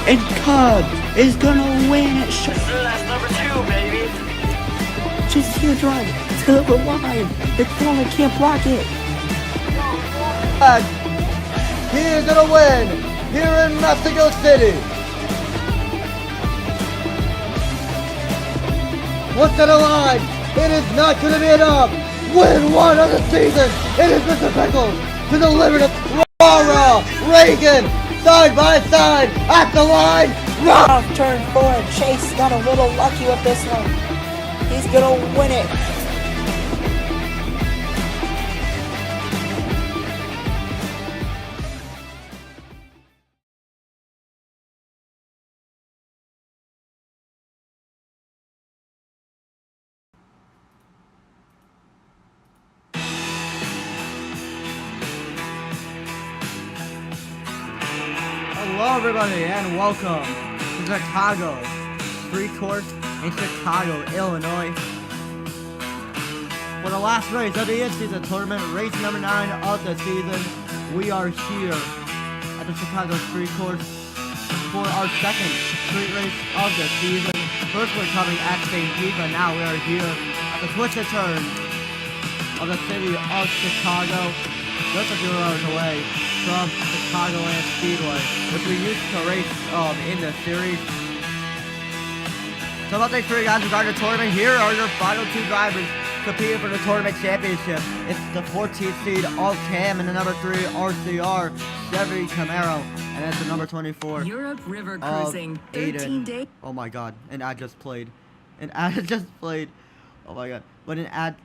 And Cub is gonna win it. That's number 2, baby. Just here drive to the line. The corner can't block it. He is gonna win here in Mexico City. What's on the line? It is not gonna be enough. Win one of the season. It is Mr. Pickles to deliver to Laura Reagan side by side at the line. Off turn 4. Chase got a little lucky with this one. He's gonna win it. Hello everybody and welcome to Chicago Street Course in Chicago, Illinois. For the last race of the in-season tournament, race number 9 of the season, we are here at the Chicago Street Course for our second street race of the season. First we're coming at St. Pete, but now we are here at the twisted turn of the city of Chicago, just a few hours away from Chicagoland Speedway, which we used to race in the series. So about thanks for you guys regarding the tournament. Here are your final 2 drivers competing for the tournament championship. It's the 14th seed of Cam and the number 3 RCR Chevy Camaro, and it's the number 24 Europe River Cruising, 13 days. Oh my god, an ad just played. Oh my god. But an ad.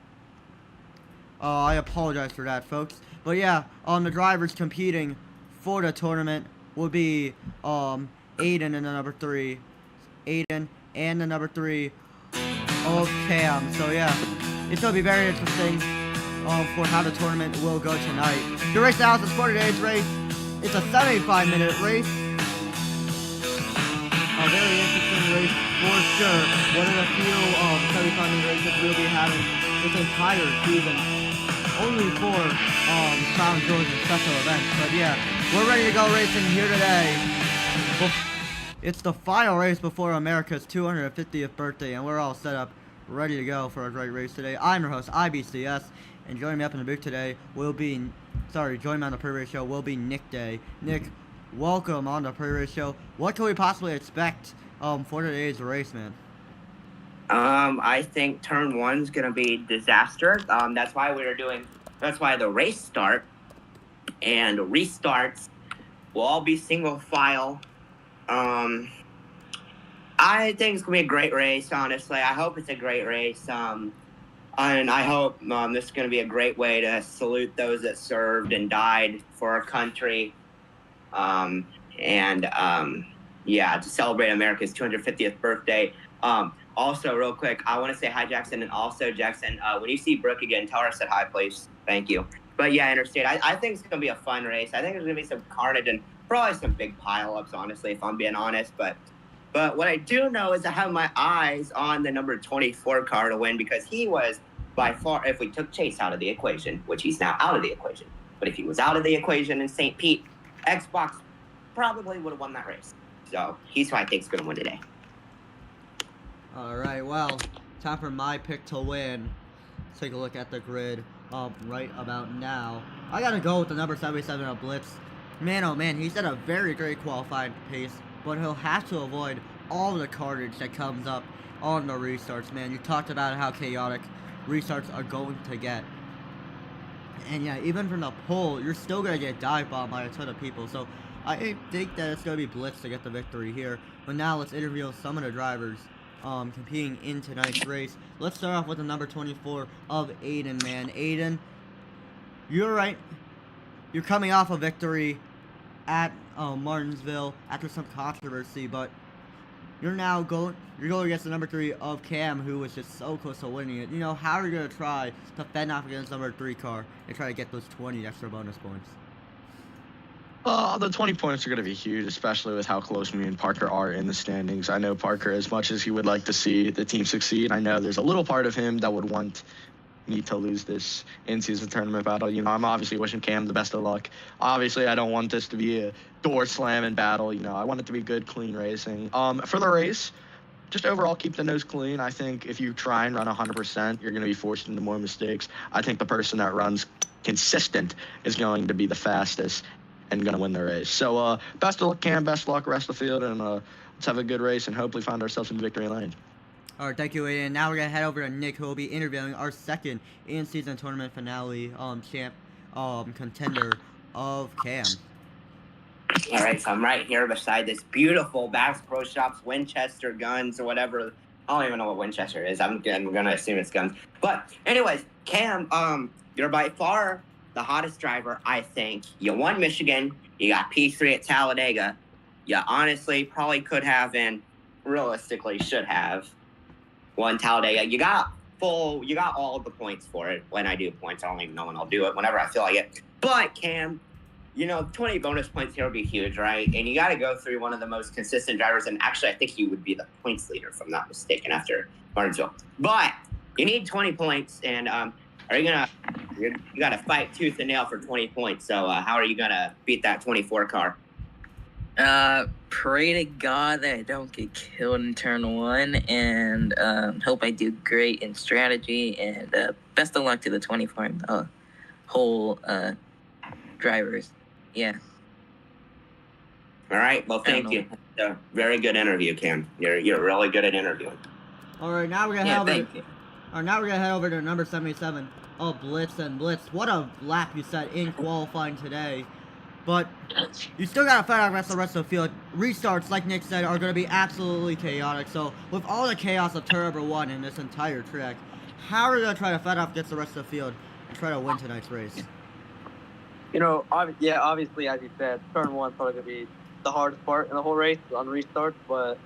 Oh, I apologize for that, folks. But yeah, the drivers competing for the tournament will be Aiden and the number 3. Aiden and the number 3 of Cam. So yeah, it's gonna be very interesting for how the tournament will go tonight. The race analysis for today's race, it's a 75-minute race. A very interesting race for sure. One of the few 75-minute races we'll be having this entire season. Only for Crown Georgia special events. But yeah, we're ready to go racing here today. It's the final race before America's 250th birthday, and we're all set up, ready to go for a great race today. I'm your host, IBCS, and joining me up in the booth today will be, joining me on the pre-race show will be Nick Day. Nick, welcome on the pre-race show. What can we possibly expect for today's race, man? I think turn 1's gonna be disaster. That's why the race start and restarts will all be single file. I think it's gonna be a great race, honestly. I hope it's a great race. And I hope this is gonna be a great way to salute those that served and died for our country. Yeah, to celebrate America's 250th birthday. Also, real quick, I want to say hi, Jackson, and also, Jackson, when you see Brooke again, tell her I said hi, please. Thank you. But yeah, Interstate, I think it's going to be a fun race. I think there's going to be some carnage and probably some big pile-ups, honestly, if I'm being honest. But what I do know is I have my eyes on the number 24 car to win, because he was by far, if we took Chase out of the equation, which he's now out of the equation, but if he was out of the equation in St. Pete, Xbox probably would have won that race. So he's who I think is going to win today. Alright, well, time for my pick to win. Let's take a look at the grid right about now. I gotta go with the number 77 of Blitz. Man, oh man, he's at a very great qualifying pace, but he'll have to avoid all the carnage that comes up on the restarts, man. You talked about how chaotic restarts are going to get. And yeah, even from the pole, you're still gonna get dive bombed by a ton of people. So I think that it's gonna be Blitz to get the victory here. But now let's interview some of the drivers competing in tonight's race. Let's start off with the number 24 of Aiden, man. Aiden, you're right. You're coming off a victory at Martinsville after some controversy, but you're going against the number 3 of Cam, who was just so close to winning it. You know, how are you going to try to fend off against number 3 car and try to get those 20 extra bonus points? The 20 points are going to be huge, especially with how close me and Parker are in the standings. I know Parker, as much as he would like to see the team succeed, I know there's a little part of him that would want need to lose this in-season tournament battle. You know, I'm obviously wishing Cam the best of luck. Obviously, I don't want this to be a door slamming battle. You know, I want it to be good, clean racing. For the race, just overall keep the nose clean. I think if you try and run 100%, you're going to be forced into more mistakes. I think the person that runs consistent is going to be the fastest and going to win the race. So best of luck, Cam. Best of luck rest of the field, and let's have a good race and hopefully find ourselves in victory lane. All right, thank you, Aiden. Now we're gonna head over to Nick, who will be interviewing our second in-season tournament finale contender of Cam. All right, so I'm right here beside this beautiful Bass Pro Shops Winchester guns or whatever. I don't even know what Winchester is. I'm gonna assume it's guns. But anyways, Cam, you're by far the hottest driver, I think. You won Michigan. You got P3 at Talladega. You honestly probably could have and realistically should have won Talladega. You got all of the points for it. When I do points, I don't even know when I'll do it, whenever I feel like it. But Cam, 20 bonus points here would be huge, right? And you got to go through one of the most consistent drivers. And actually, I think he would be the points leader, if I'm not mistaken, after Martinsville. But you need 20 points, and you got to fight tooth and nail for 20 points. So how are you gonna beat that 24 car? Pray to God that I don't get killed in turn 1, and hope I do great in strategy, and best of luck to the 24 whole drivers. Yeah. All right. Well, thank you. A very good interview, Cam. You're really good at interviewing. All right, now we're gonna thank you. All right, now we're gonna head over to number 77. Oh, Blitz and Blitz. What a lap you set in qualifying today. But you still got to fight out the rest of the field. Restarts, like Nick said, are going to be absolutely chaotic. So with all the chaos of turn number 1 in this entire track, how are we going to try to fight off against the rest of the field and try to win tonight's race? Obviously, as you said, turn 1 is probably going to be the hardest part in the whole race on restarts. But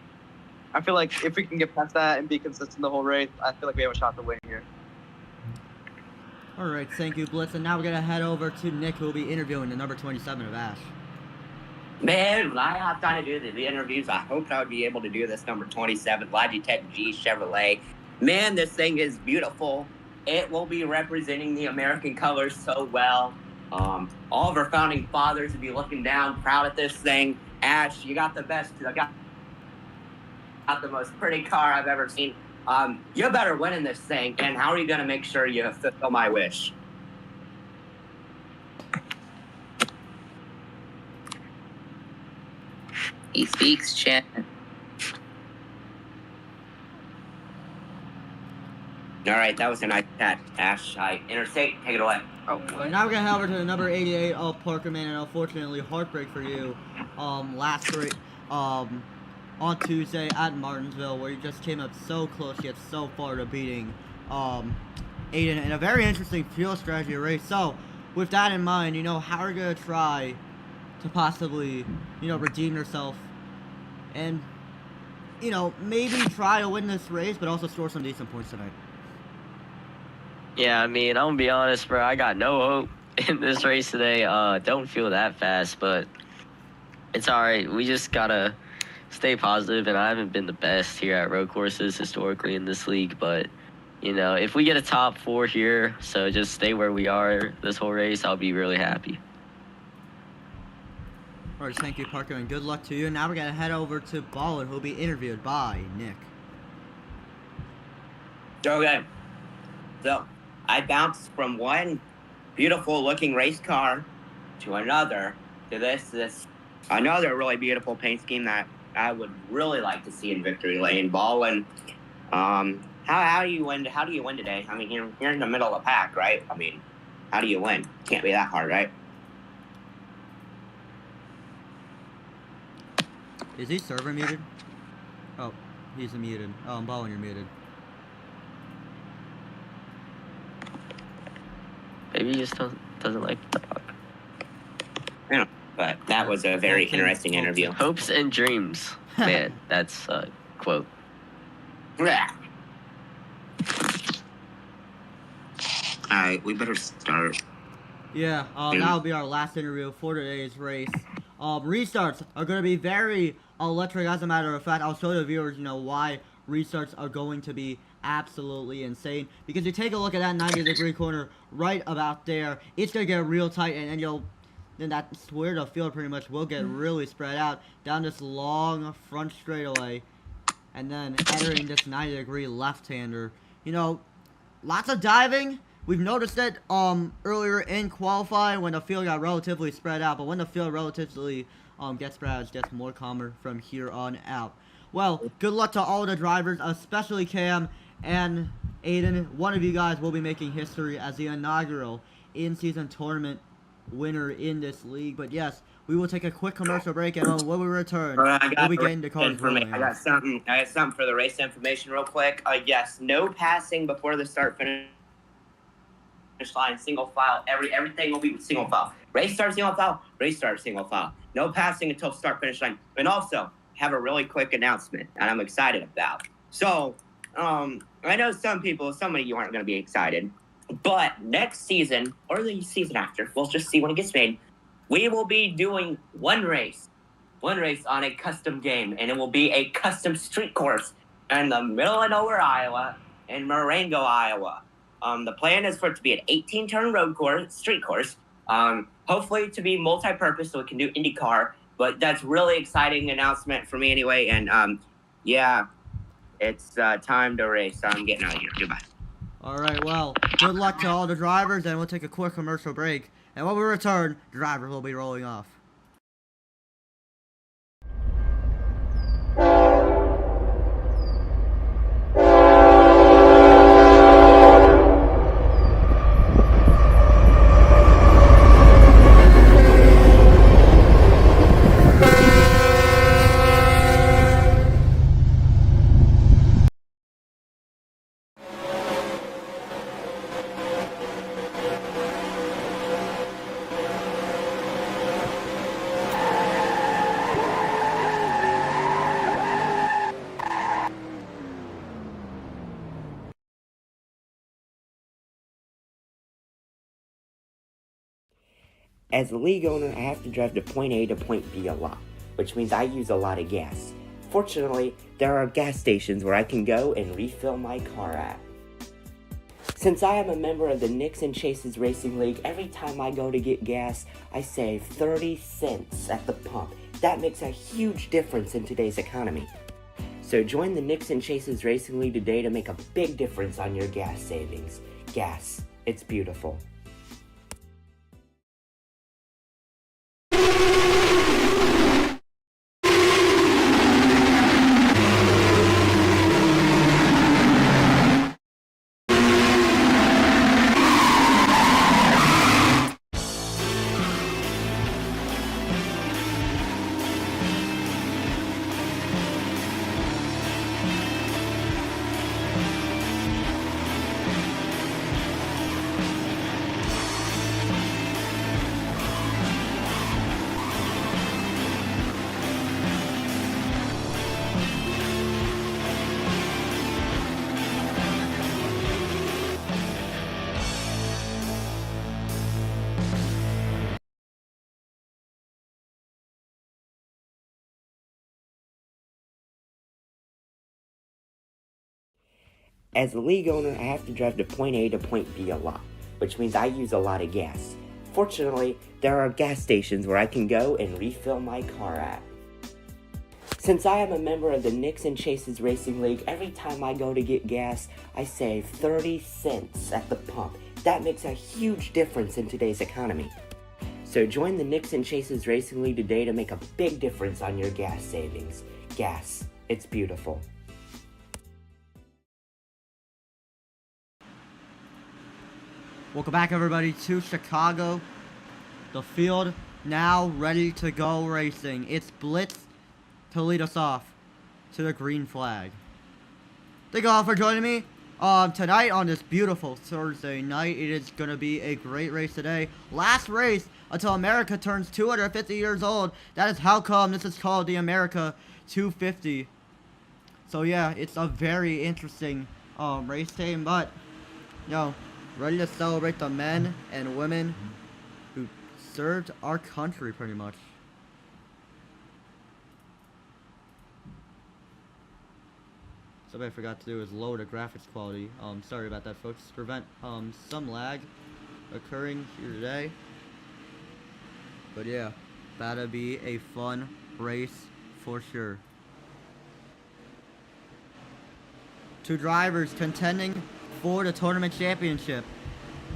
I feel like if we can get past that and be consistent the whole race, I feel like we have a shot to win here. All right, thank you, Blitz. And now we're going to head over to Nick, who will be interviewing the number 27 of Ash. Man, when I hopped on to do the interviews, I hoped I would be able to do this number 27 Logitech G Chevrolet. Man, this thing is beautiful. It will be representing the American colors so well. All of our founding fathers would be looking down, proud at this thing. Ash, you got the best. I got the most pretty car I've ever seen. You better win in this thing, and how are you going to make sure you fulfill my wish? He speaks, chat. All right, that was a nice chat, Ash. Interstate, take it away. Now we're going to head over to the number 88 of Parkerman, and unfortunately, heartbreak for you. Last race, on Tuesday at Martinsville, where you just came up so close yet so far to beating Aiden in a very interesting fuel strategy race. So, with that in mind, how are you going to try to possibly, redeem yourself and, maybe try to win this race, but also score some decent points tonight? Yeah, I mean, I'm going to be honest, bro. I got no hope in this race today. Don't feel that fast, but it's all right. We just got to stay positive, and I haven't been the best here at road courses historically in this league, but, if we get a top 4 here, so just stay where we are this whole race, I'll be really happy. All right, thank you, Parker, and good luck to you. Now we're going to head over to Ballin, who will be interviewed by Nick. Okay. So, I bounced from one beautiful-looking race car to another, to this another really beautiful paint scheme that I would really like to see in victory lane. Ballin, how do you win? How do you win today? I mean, you're in the middle of the pack, right? I mean, how do you win? Can't be that hard, right? Is he server muted? Oh, he's muted. Oh, Ballin, you're muted. Maybe he just doesn't like to talk. Yeah, but that was a very interesting interview. Hopes and dreams. Man, that's a quote. Yeah. Alright, we better start. Yeah, that'll be our last interview for today's race. Restarts are going to be very electric. As a matter of fact, I'll show the viewers, why restarts are going to be absolutely insane. Because you take a look at that 90-degree corner right about there, it's going to get real tight, and then that's where the field pretty much will get really spread out down this long front straightaway, and then entering this 90-degree left-hander. You know, lots of diving. We've noticed it earlier in qualifying when the field got relatively spread out, but when the field relatively gets spread out, it gets more calmer from here on out. Well, good luck to all the drivers, especially Cam and Aiden. One of you guys will be making history as the inaugural in-season tournament winner in this league. But yes, we will take a quick commercial break, and when we return, we'll be getting the cars rolling. I got something for the race information real quick. Yes, no passing before the start finish line, single file. Everything will be single file. Race start, single file. Race start, single file. No passing until start finish line. And also have a really quick announcement, and I'm excited about. So, I know some of you aren't going to be excited, but next season or the season after, we'll just see when it gets made. We will be doing one race on a custom game, and it will be a custom street course in the middle of nowhere, Iowa, in Marengo, Iowa. The plan is for it to be an 18-turn street course, hopefully to be multi-purpose so we can do IndyCar, but that's really exciting announcement for me anyway, and yeah, it's time to race. I'm getting out of here. Goodbye. Alright, well, good luck to all the drivers, and we'll take a quick commercial break, and when we return, drivers will be rolling off. As the league owner, I have to drive to point A to point B a lot, which means I use a lot of gas. Fortunately, there are gas stations where I can go and refill my car at. Since I am a member of the Nicks and Chases Racing League, every time I go to get gas, I save 30 cents at the pump. That makes a huge difference in today's economy. So join the Nicks and Chases Racing League today to make a big difference on your gas savings. Gas, it's beautiful. As the league owner, I have to drive to point A to point B a lot, which means I use a lot of gas. Fortunately, there are gas stations where I can go and refill my car at. Since I am a member of the Nicks and Chases Racing League, every time I go to get gas, I save 30 cents at the pump. That makes a huge difference in today's economy. So join the Nicks and Chases Racing League today to make a big difference on your gas savings. Gas, it's beautiful. Welcome back, everybody, to Chicago. The field now ready to go racing. It's Blitz to lead us off to the green flag. Thank you all for joining me tonight on this beautiful Thursday night. It is going to be a great race today. Last race until America turns 250 years old. That is how come this is called the America 250. So yeah, it's a very interesting race day, but you know, ready to celebrate the men and women who served our country pretty much. something I forgot to do is lower the graphics quality. Sorry about that, folks. To prevent some lag occurring here today. But yeah, that'll be a fun race for sure. Two drivers contending for the tournament championship.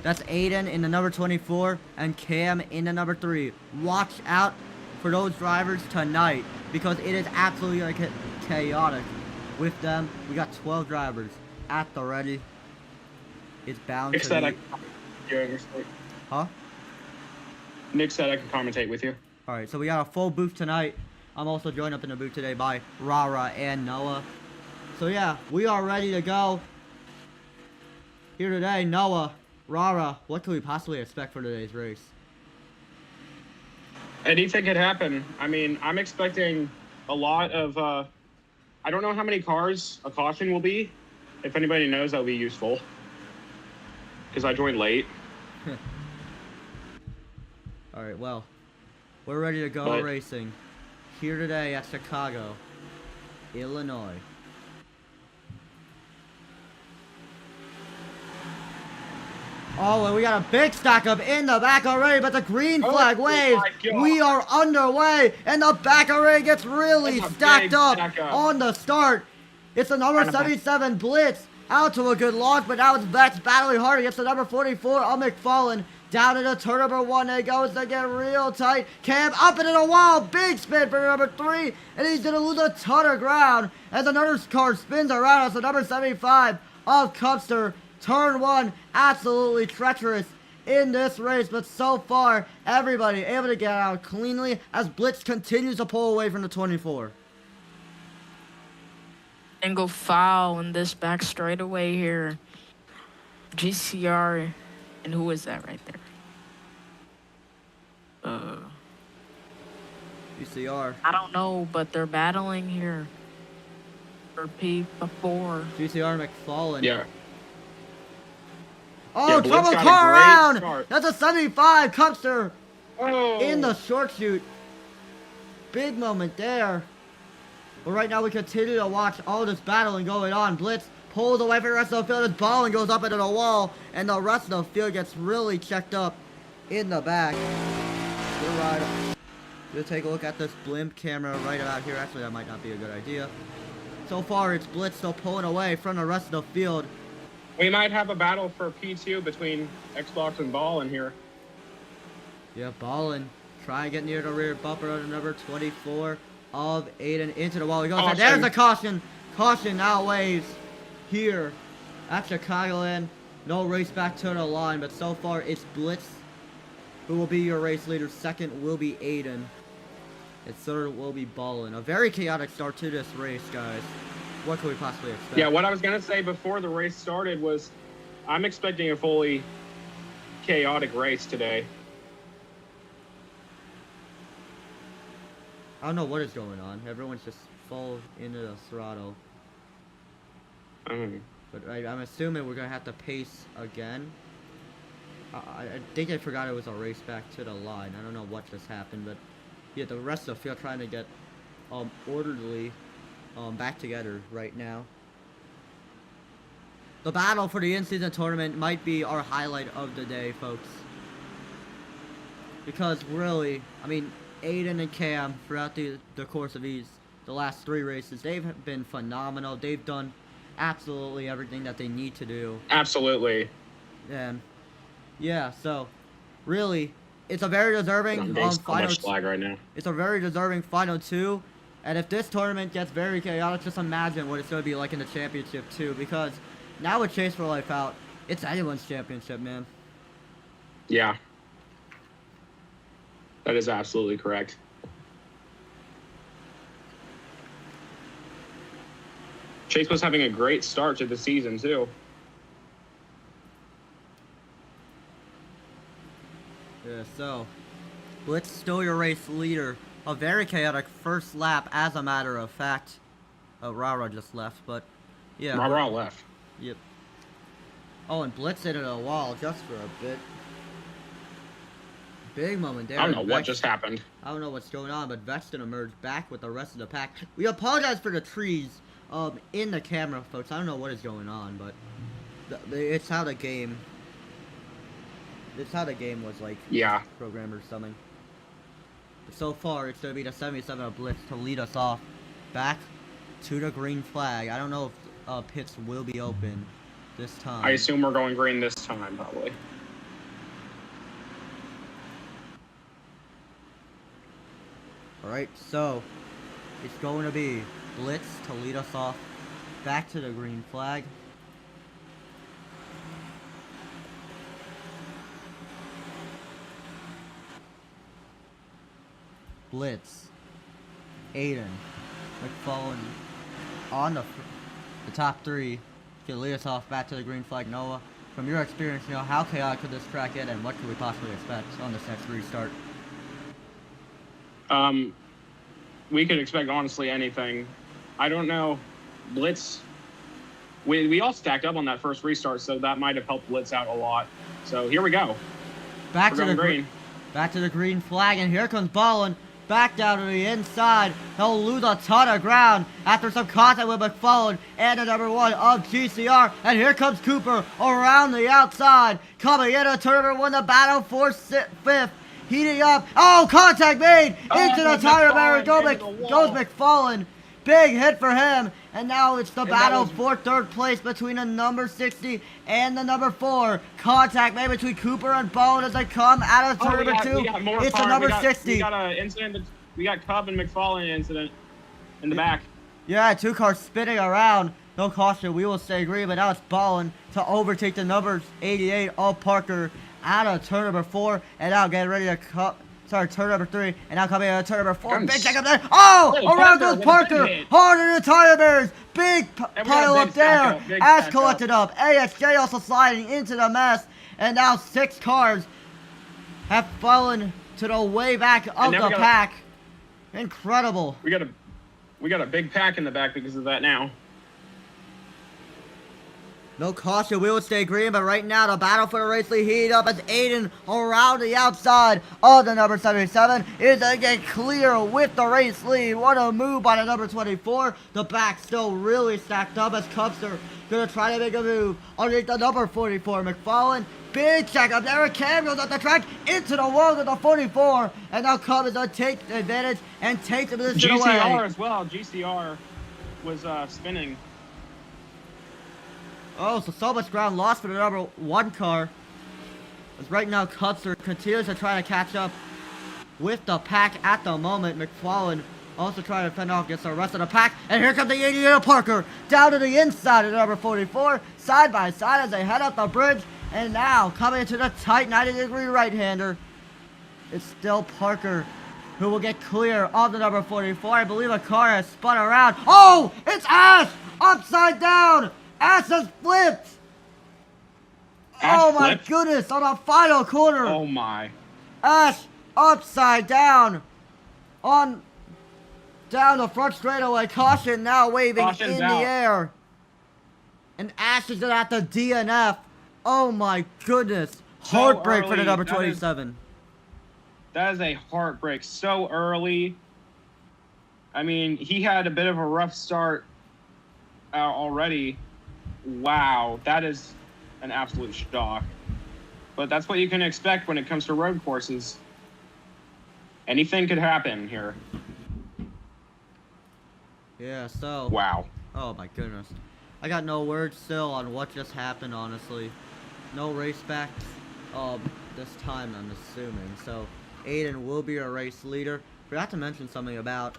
That's Aiden in the number 24 and Cam in the number 3. Watch out for those drivers tonight because it is absolutely like chaotic with them. We got 12 drivers at the ready. It's bound Nick to said be... Huh? Nick said I can commentate with you. Alright, so we got a full booth tonight. I'm also joined up in the booth today by Rara and Noah. So yeah, we are ready to go. Here today, Noah, Rara, what can we possibly expect for today's race? Anything could happen. I mean, I'm expecting a lot of, I don't know how many cars a caution will be. If anybody knows, that'll be useful. Because I joined late. Alright, well, we're ready to go racing. Here today at Chicago, Illinois. Oh, and we got a big stack up in the back already, but the green flag waves. We are underway, and the back already gets really stacked up on the start. It's the number 77 Blitz out to a good launch, but now it's Vex battling hard against the number 44 McFarlane. Down into turn number 1, it goes to get real tight. Cam up into the wall, big spin for number 3, and he's gonna lose a ton of ground as another car spins around us. The number 75 of Cupster. Turn 1, absolutely treacherous in this race, but so far, everybody able to get out cleanly as Blitz continues to pull away from the 24. And go foul in this back straightaway here. GCR, and who is that right there? GCR. I don't know, but they're battling here for P4. GCR McFarlane. Yeah. Oh, yeah, trouble car around! That's a 75 Cupster in the short shoot. Big moment there. But right now we continue to watch all this battling going on. Blitz pulls away from the rest of the field. His ball and goes up into the wall. And the rest of the field gets really checked up in the back. Good ride. We'll take a look at this blimp camera right about here. Actually, that might not be a good idea. So far, it's Blitz still pulling away from the rest of the field. We might have a battle for P2 between Xbox and Ballin here. Yeah, Ballin. Try and get near the rear bumper of the number 24 of Aiden into the wall. He goes, and there's the caution. Caution now waves here at Chicagoland. No race back to the line, but so far it's Blitz who will be your race leader. Second will be Aiden. And third will be Ballin. A very chaotic start to this race, guys. What could we possibly expect? Yeah, what I was going to say before the race started was I'm expecting a fully chaotic race today. I don't know what is going on. Everyone's just full into the throttle. But I'm assuming we're going to have to pace again. I think I forgot it was a race back to the line. I don't know what just happened, but yeah, the rest of the field trying to get orderly back together right now. The battle for the in-season tournament might be our highlight of the day, folks. Because really, I mean, Aiden and Cam, throughout the course of the last 3 races, they've been phenomenal. They've done absolutely everything that they need to do. Absolutely. And yeah, so really, it's a very deserving final. Right now. It's a very deserving final 2. And if this tournament gets very chaotic, just imagine what it's going to be like in the championship too. Because now with Chase for Life out, it's anyone's championship, man. Yeah. That is absolutely correct. Chase was having a great start to the season too. Yeah, so Blitz still your race leader. A very chaotic first lap, as a matter of fact. Rara just left, but yeah. Rara left. Yep. Oh, and Blitz hit a wall just for a bit. Big moment there. I don't know what just happened. I don't know what's going on, but Vex didn't emerge back with the rest of the pack. We apologize for the trees in the camera, folks. I don't know what is going on, but it's how the game. It's how the game was like. Yeah. Programmed or something. But so far, it's gonna be the 77 of Blitz to lead us off back to the green flag. I don't know if pits will be open this time. I assume we're going green this time, probably. Alright, so it's going to be Blitz to lead us off back to the green flag. Blitz, Aiden, McFallen on the top three to lead us off back to the green flag. Noah, from your experience, how chaotic could this track get, and what could we possibly expect on this next restart? We could expect honestly anything. I don't know. Blitz, we all stacked up on that first restart, so that might have helped Blitz out a lot. So here we go. Back We're to the green. Back to the green flag, and here comes Ballin. Back down to the inside. He'll lose a ton of ground after some contact with McFallen and the number 1 of GCR. And here comes Cooper around the outside. Coming in a turn number 1, the battle for 5th. Heating up. Oh, contact made into the tire barrier. Goes McFallen. Big hit for him. And now it's the battle for 3rd place between the number 60 and the number 4. Contact made between Cooper and Bone as they come out of turn number 2. It's the number 60. We got an incident. We got Cub and McFallen incident in the back. Yeah, 2 cars spinning around. No caution. We will stay green, but now it's Ballin to overtake the number 88 of Parker out of turn number 4, and now getting ready to cut. Sorry, turn number 3, and now coming out of turn number 4. Big check up there. Oh, around goes Parker. Hard in the tire bears. Big pile up there. As collected up. AXJ also sliding into the mess, and now 6 cars have fallen to the way back of the pack. Incredible. We got a big pack in the back because of that now. No caution, we will stay green, but right now the battle for the race lead heat up as Aiden around the outside of the number 77 is again clear with the race lead. What a move by the number 24. The back still really stacked up as Cubs are going to try to make a move underneath the number 44. McFallen, big check up there. Cam goes up the track into the wall of the 44. And now Cubs is going to take advantage and take the position away. GCR as well. GCR was spinning. Oh, so much ground lost for the number 1 car. As right now, Cutzer continues to try to catch up with the pack at the moment. McFallen also trying to fend off against the rest of the pack. And here comes the 88 of Parker down to the inside of the number 44. Side by side as they head up the bridge. And now coming into the tight 90-degree right-hander. It's still Parker who will get clear of the number 44. I believe a car has spun around. Oh, it's Ash upside down. Ash has flipped! Oh my goodness, on the final corner! Oh my. Ash upside down! Down the front straightaway. Caution now waving in the air. And Ash is gonna have to DNF. Oh my goodness. Heartbreak for the number 27. That is a heartbreak so early. I mean, he had a bit of a rough start already. Wow, that is an absolute shock. But that's what you can expect when it comes to road courses. Anything could happen here. Yeah, so. Wow. Oh my goodness. I got no words still on what just happened, honestly. No race back this time, I'm assuming. So, Aiden will be our race leader. Forgot to mention something about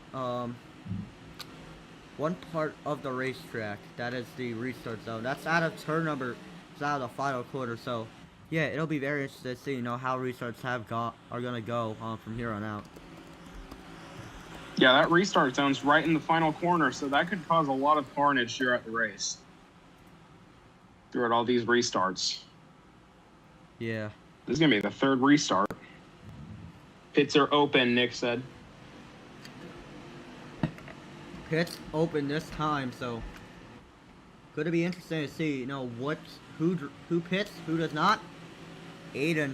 one part of the racetrack, that is the restart zone. That's out of turn number, it's out of the final quarter. So, yeah, it'll be very interesting to see, how restarts are gonna go from here on out. Yeah, that restart zone's right in the final corner, so that could cause a lot of carnage throughout the race. Throughout all these restarts. Yeah. This is gonna be the 3rd restart. Pits are open, Nick said. Pits open this time, so gonna be interesting to see, who pits, who does not. Aiden,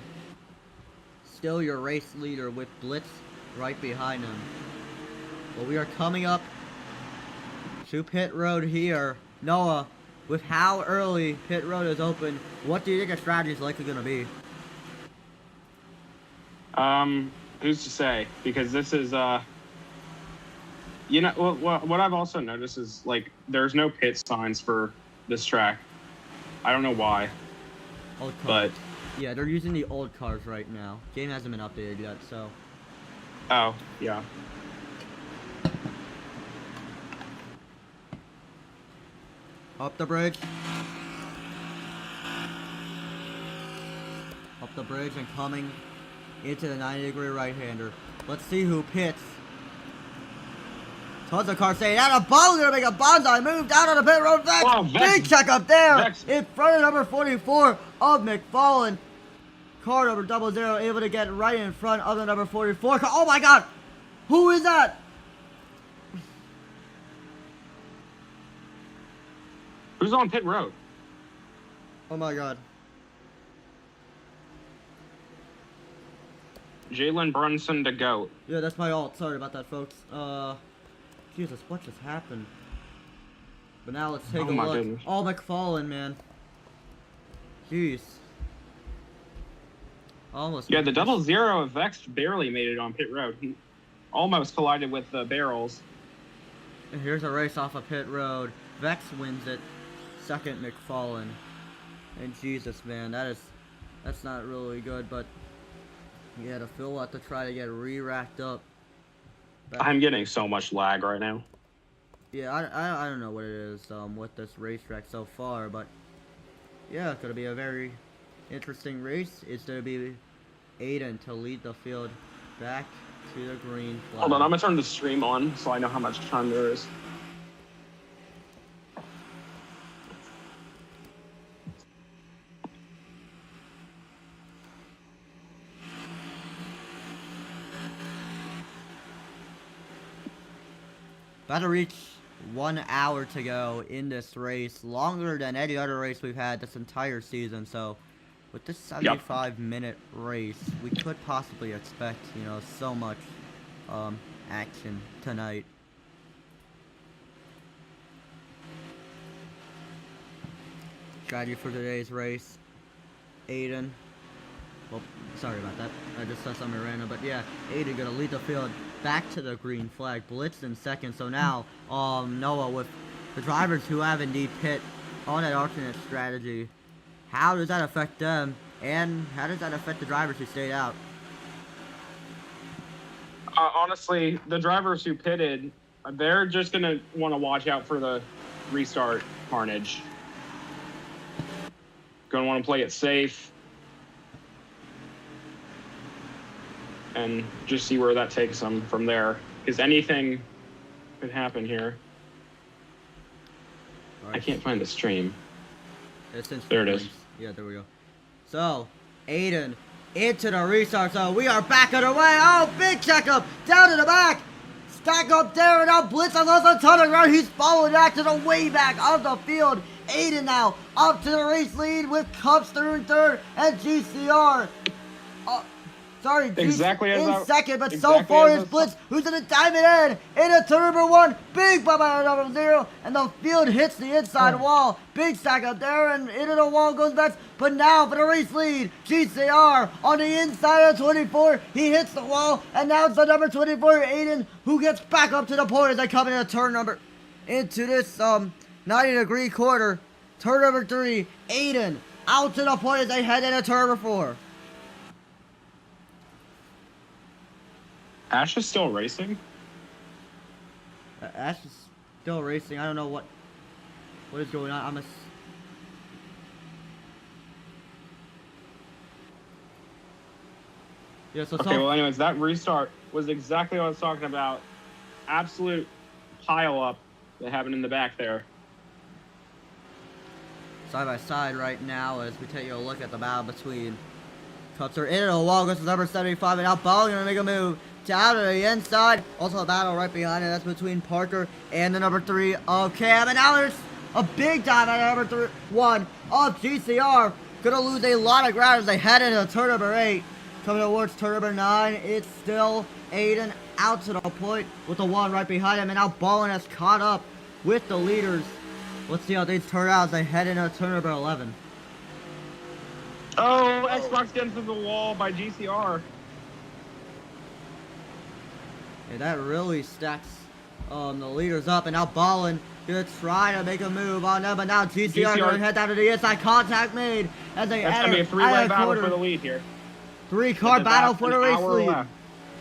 still your race leader with Blitz right behind him. But we are coming up to pit road here. Noah, with how early pit road is open, what do you think the strategy is likely going to be? Who's to say? Because this is, you know, what I've also noticed is, like, there's no pit signs for this track. I don't know why. Old But cars. Yeah, they're using the old cars right now. Game hasn't been updated yet, so. oh yeah. Up the bridge. Up the bridge and coming into the 90-degree right-hander. Let's see who pits. Tons of cars saying, and a ball's gonna make a bonsai move down on the pit road. Vex, Whoa, Vex- big check up there Vex. in front of number 44 of McFarland. Car number 00 able to get right in front of the number 44 car. Oh my God, who is that? Who's on pit road? Oh my God. Jalen Brunson to GOAT. Yeah, that's my alt. Sorry about that, folks. Jesus, what just happened? But now let's take Oh a my look. goodness. Oh, McFarland, man. Jeez. Almost. Yeah, the 00 of Vex barely made it on pit road. He almost collided with the barrels. And here's a race off of pit road. Vex wins it. Second, McFarland. And Jesus, man, that's not really good, but yeah, to Phil have to try to get re-racked up. I'm getting so much lag right now. Yeah, I don't know what it is with this racetrack so far, but yeah, it's gonna be a very interesting race. It's gonna be Aiden to lead the field back to the green flag. Hold on, I'm gonna turn the stream on so I know how much time there is. About to reach 1 hour to go in this race, longer than any other race we've had this entire season. So, with this 75-minute race, we could possibly expect, you know, so much action tonight. Strategy for today's race, Aiden. Well, sorry about that. I just said something random, but yeah, Aiden gonna lead the field back to the green flag. Blitz in second. So now, Noah, with the drivers who have indeed pit on that alternate strategy, how does that affect them, and how does that affect the drivers who stayed out? Honestly, the drivers who pitted, they're just gonna want to watch out for the restart carnage. Gonna want to play it safe. And just see where that takes them from there. Because anything could happen here. Right. I can't find the stream. It's There it is. Yeah, there we go. So, Aiden into the restart zone. We are back underway. Oh, big checkup down to the back. Stack up there and now Blitz on the ton of ground. He's following back to the way back of the field. Aiden now up to the race lead with Cups through and third and GCR. Sorry, Exactly in as I- second, but so exactly far as I is Blitz, who's in the diamond in. In a turn number one, big bump out of number 0, and the field hits the inside wall. Big stack up there, and into the wall goes Vex. But now for the race lead, GCR on the inside of 24. He hits the wall, and now it's the number 24, Aiden, who gets back up to the point as they come into turn number, into this 90-degree quarter. Turn number 3, Aiden, out to the point as they head into turn number 4. Ash is still racing? Ash is still racing. I don't know what is going on. Yeah, so Okay, well, anyways, that restart was exactly what I was talking about. Absolute pile up that happened in the back there. Side by side right now as we take a look at the battle between Cups are into the wall, goes to number 75, and now Ball gonna make a move down to the inside. Also a battle right behind it. That's between Parker and the number 3 of Cam. And now there's a big dive at number 1 of GCR. Gonna lose a lot of ground as they head into turn number 8. Coming towards turn number 9, it's still Aiden out to the point with the 1 right behind him. And now Ballin has caught up with the leaders. Let's see how things turn out as they head into turn number 11. Oh, Xbox gets to the wall by GCR. Yeah, that really stacks the leaders up, and now Ballin gonna try to make a move on them, but now GCR gonna head down to the inside. Contact made as they That's gonna be a three-way battle for the lead here. Three-car battle for the race lead. Left.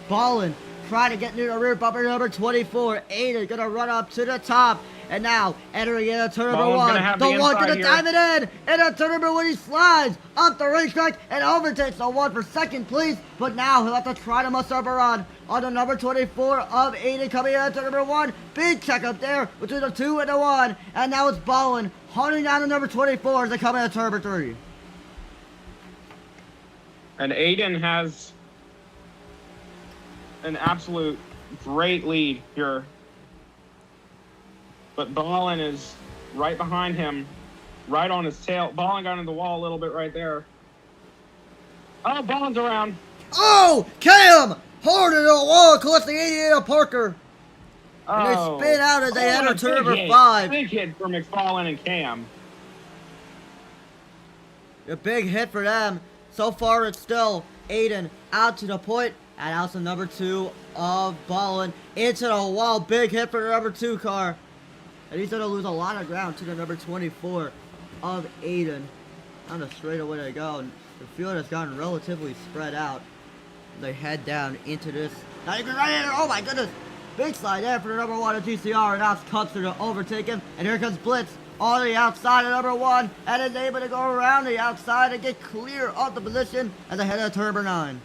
Ballin trying to get near the rear bumper number 24. Aiden gonna run up to the top. And now entering into turn number Ballin's 1. The one gonna dive it in. Into turn number 1, he slides up the racetrack and overtakes the 1 for second place. But now he'll have to try to muster up a run on the number 24 of Aiden coming into turn number 1. Big check up there between the 2 and the 1. And now it's Ballin hunting down the number 24 as they come into turn number 3. And Aiden has an absolute great lead here. But Ballin is right behind him, right on his tail. Ballin got into the wall a little bit right there. Oh, Ballin's around. Oh, Cam! Hard into the wall, collects the 88 of Parker. And they spin out as they enter turn number 5. Big hit for McFarlane and Cam. A big hit for them. So far, it's still Aiden out to the point, and out to number 2 of Ballin into the wall. Big hit for the number 2 car. And he's going to lose a lot of ground to the number 24 of Aiden. On the straightaway they go. And the field has gotten relatively spread out. They head down into this. Now you can right in there. Oh my goodness. Big slide there for the number 1 of GCR. And now it's Cubster to overtake him. And here comes Blitz on the outside of number 1. And is able to go around the outside and get clear of the position as they head to turn number 9.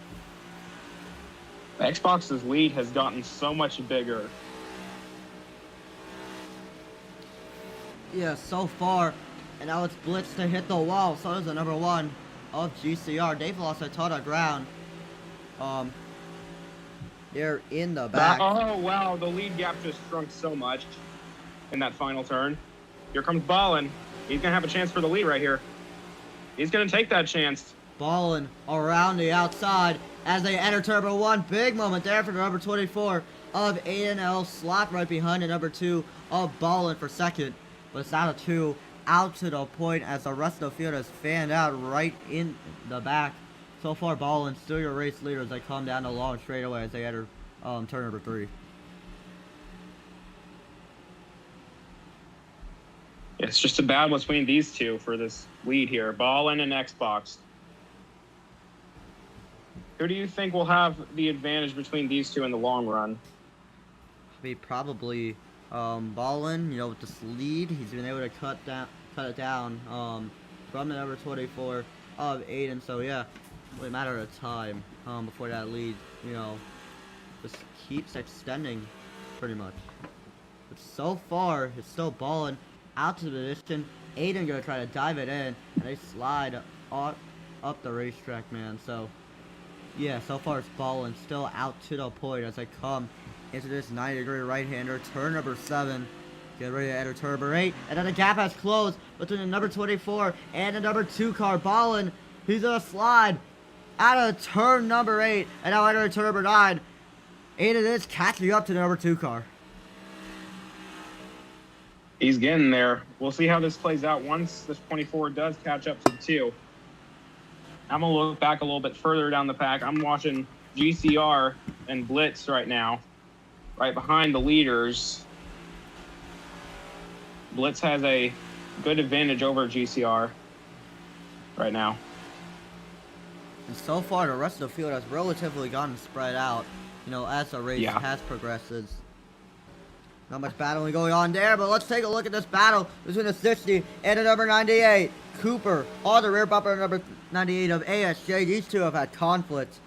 Xbox's lead has gotten so much bigger. Yeah, so far, and now it's Blitz to hit the wall. So does the number 1 of GCR. They've lost a ton of ground. They're in the back. Oh wow, the lead gap just shrunk so much in that final turn. Here comes Ballin. He's gonna have a chance for the lead right here. He's gonna take that chance. Ballin around the outside as they enter turn 1. Big moment there for the number 24 of A&L. Slot right behind the number 2 of Ballin for second. But it's out of 2 out to the point as the rest of the field has fanned out right in the back. So far, Ballin still your race leader as they come down the long straightaway as they enter turn number 3. It's just a battle between these two for this lead here. Ballin and Xbox. Who do you think will have the advantage between these two in the long run? Be probably Ballin, you know, with this lead, he's been able to cut it down from the number 24 of Aiden. So yeah, only a matter of time before that lead, you know, just keeps extending pretty much. But so far, it's still Ballin out to the position. Aiden gonna try to dive it in, and they slide up the racetrack, man. So yeah, so far it's Ballin still out to the point as they come into this 90-degree right-hander, turn number 7. Get ready to enter turn number 8. And then the gap has closed between the number 24 and the number 2 car. Ballin, he's going to slide out of turn number 8. And now entering turn number 9. Aiden is catching up to the number 2 car. He's getting there. We'll see how this plays out once this 24 does catch up to the 2. I'm going to look back a little bit further down the pack. I'm watching GCR and Blitz right now, right behind the leaders. Blitz has a good advantage over GCR right now. And so far, the rest of the field has relatively gotten spread out, you know, as the race has progresses. Not much battling going on there, but let's take a look at this battle between the 60 and the number 98. Cooper on the rear bumper, number 98 of ASJ. These two have had conflict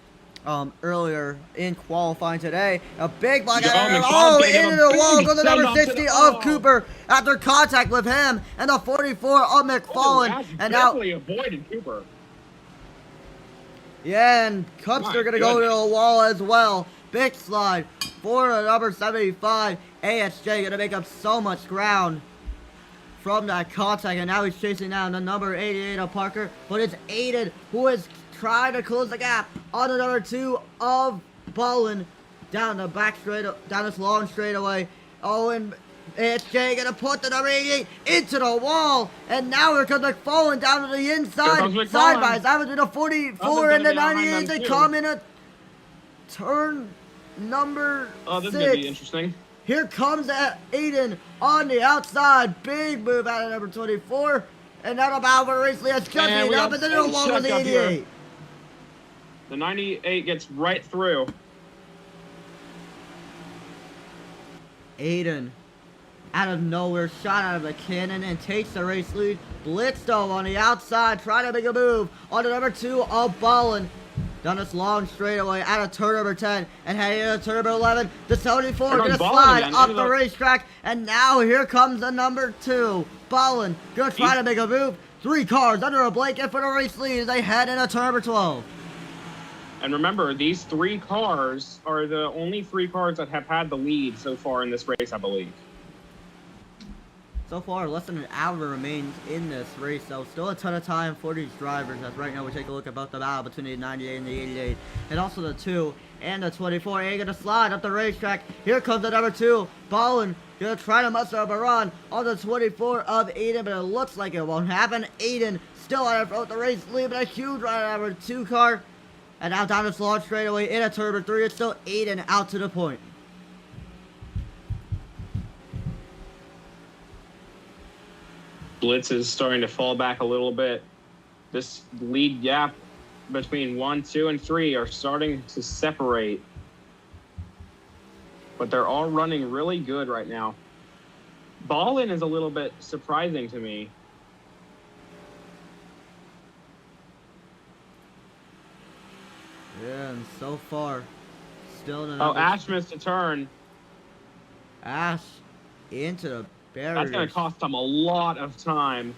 earlier in qualifying today. A big block into the wall goes the number 60 of Cooper after contact with him and the 44 of McFarlane. And now avoided Cooper. Yeah, and Cubster gonna go to the wall as well. Big slide for the number 75. ASJ gonna make up so much ground from that contact, and now he's chasing down the number 88 of Parker. But it's Aiden who is trying to close the gap on the number 2 of Ballin down the back straight, down this long straightaway. Oh, and ASJ gonna put the number 88 into the wall, and now we're gonna falling down to the Here inside, comes side by McFarland. side with the 44 Nothing's and the gonna be behind 98. They them, come too. in a turn number Oh, this is gonna 6. be interesting. Here comes that Aiden on the outside. Big move out of number 24. And that'll bow for Racely as And Justin we up, got and then it'll walk with the check up here. 88. The 98 gets right through. Aiden, out of nowhere, shot out of the cannon and takes the race lead. Blitz though on the outside, trying to make a move on the number 2 of Ballin. Down this long straightaway out of turn number 10 and heading into turn number 11. The 74 Here gonna comes Ballin slide again, up into the the- racetrack, and now here comes the number 2. Ballin gonna try to make a move. 3 cars under a blanket for the race lead as they head into turn number 12. And remember, these 3 cars are the only 3 cars that have had the lead so far in this race, I believe. So far, less than an hour remains in this race, so still a ton of time for these drivers. As right now, we take a look at both the battle between the 98 and the 88, and also the 2 and the 24. And gonna slide up the racetrack. Here comes the number 2, Ballin. Gonna try to muster up a run on the 24 of Aiden, but it looks like it won't happen. Aiden still out in front of the race lead, but a huge run out of number 2 car. And now down this long straightaway in a turn number 3. It's still Aiden out to the point. Blitz is starting to fall back a little bit. This lead gap between 1, 2, and 3 are starting to separate. But they're all running really good right now. Ballin is a little bit surprising to me. Yeah, and so far, still in the Oh, numbers. Ash missed a turn. Ash into the barriers. That's going to cost them a lot of time.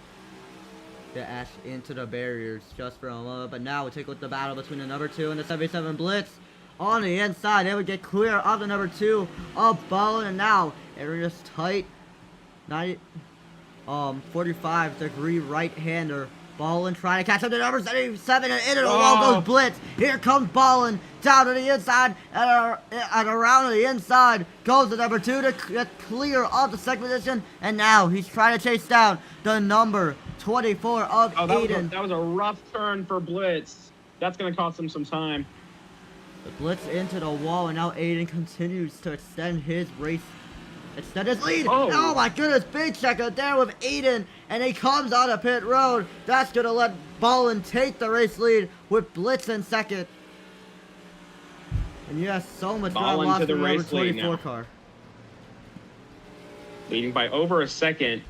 The Ash into the barriers just for a moment. But now we take a look at the battle between the number 2 and the 77 Blitz. On the inside, they would get clear of the number 2 of Ballin. And now, area's tight. 45-degree right-hander. Ballin trying to catch up to number 77 and into the wall goes Blitz. Here comes Ballin down to the inside and around the inside goes the number 2 to get clear of the second position. And now he's trying to chase down the number 24 of Aiden. That was a rough turn for Blitz. That's going to cost him some time. The Blitz into the wall, and now Aiden continues to extend his race. Extend his lead. Oh my goodness, big checker there with Aiden, and he comes out of pit road. That's gonna let Ballin take the race lead with Blitz in second. And yes, so much Ballin loss to the for the number race lead 24 now. car. Leading by over a second,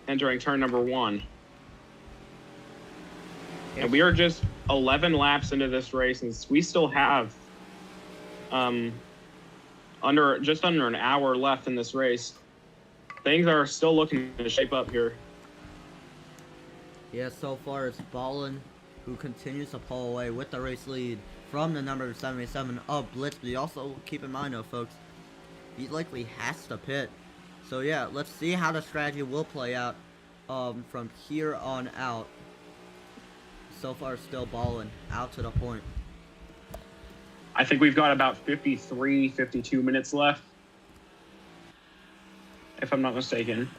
entering turn number 1. And we are just 11 laps into this race, and we still have just under an hour left in this race. Things are still looking to shape up here. Yeah, so far it's Ballin who continues to pull away with the race lead from the number 77 of Blitz. But you also keep in mind though, folks, he likely has to pit. So yeah, let's see how the strategy will play out from here on out. So far still Ballin out to the point. I think we've got about 53, 52 minutes left, if I'm not mistaken.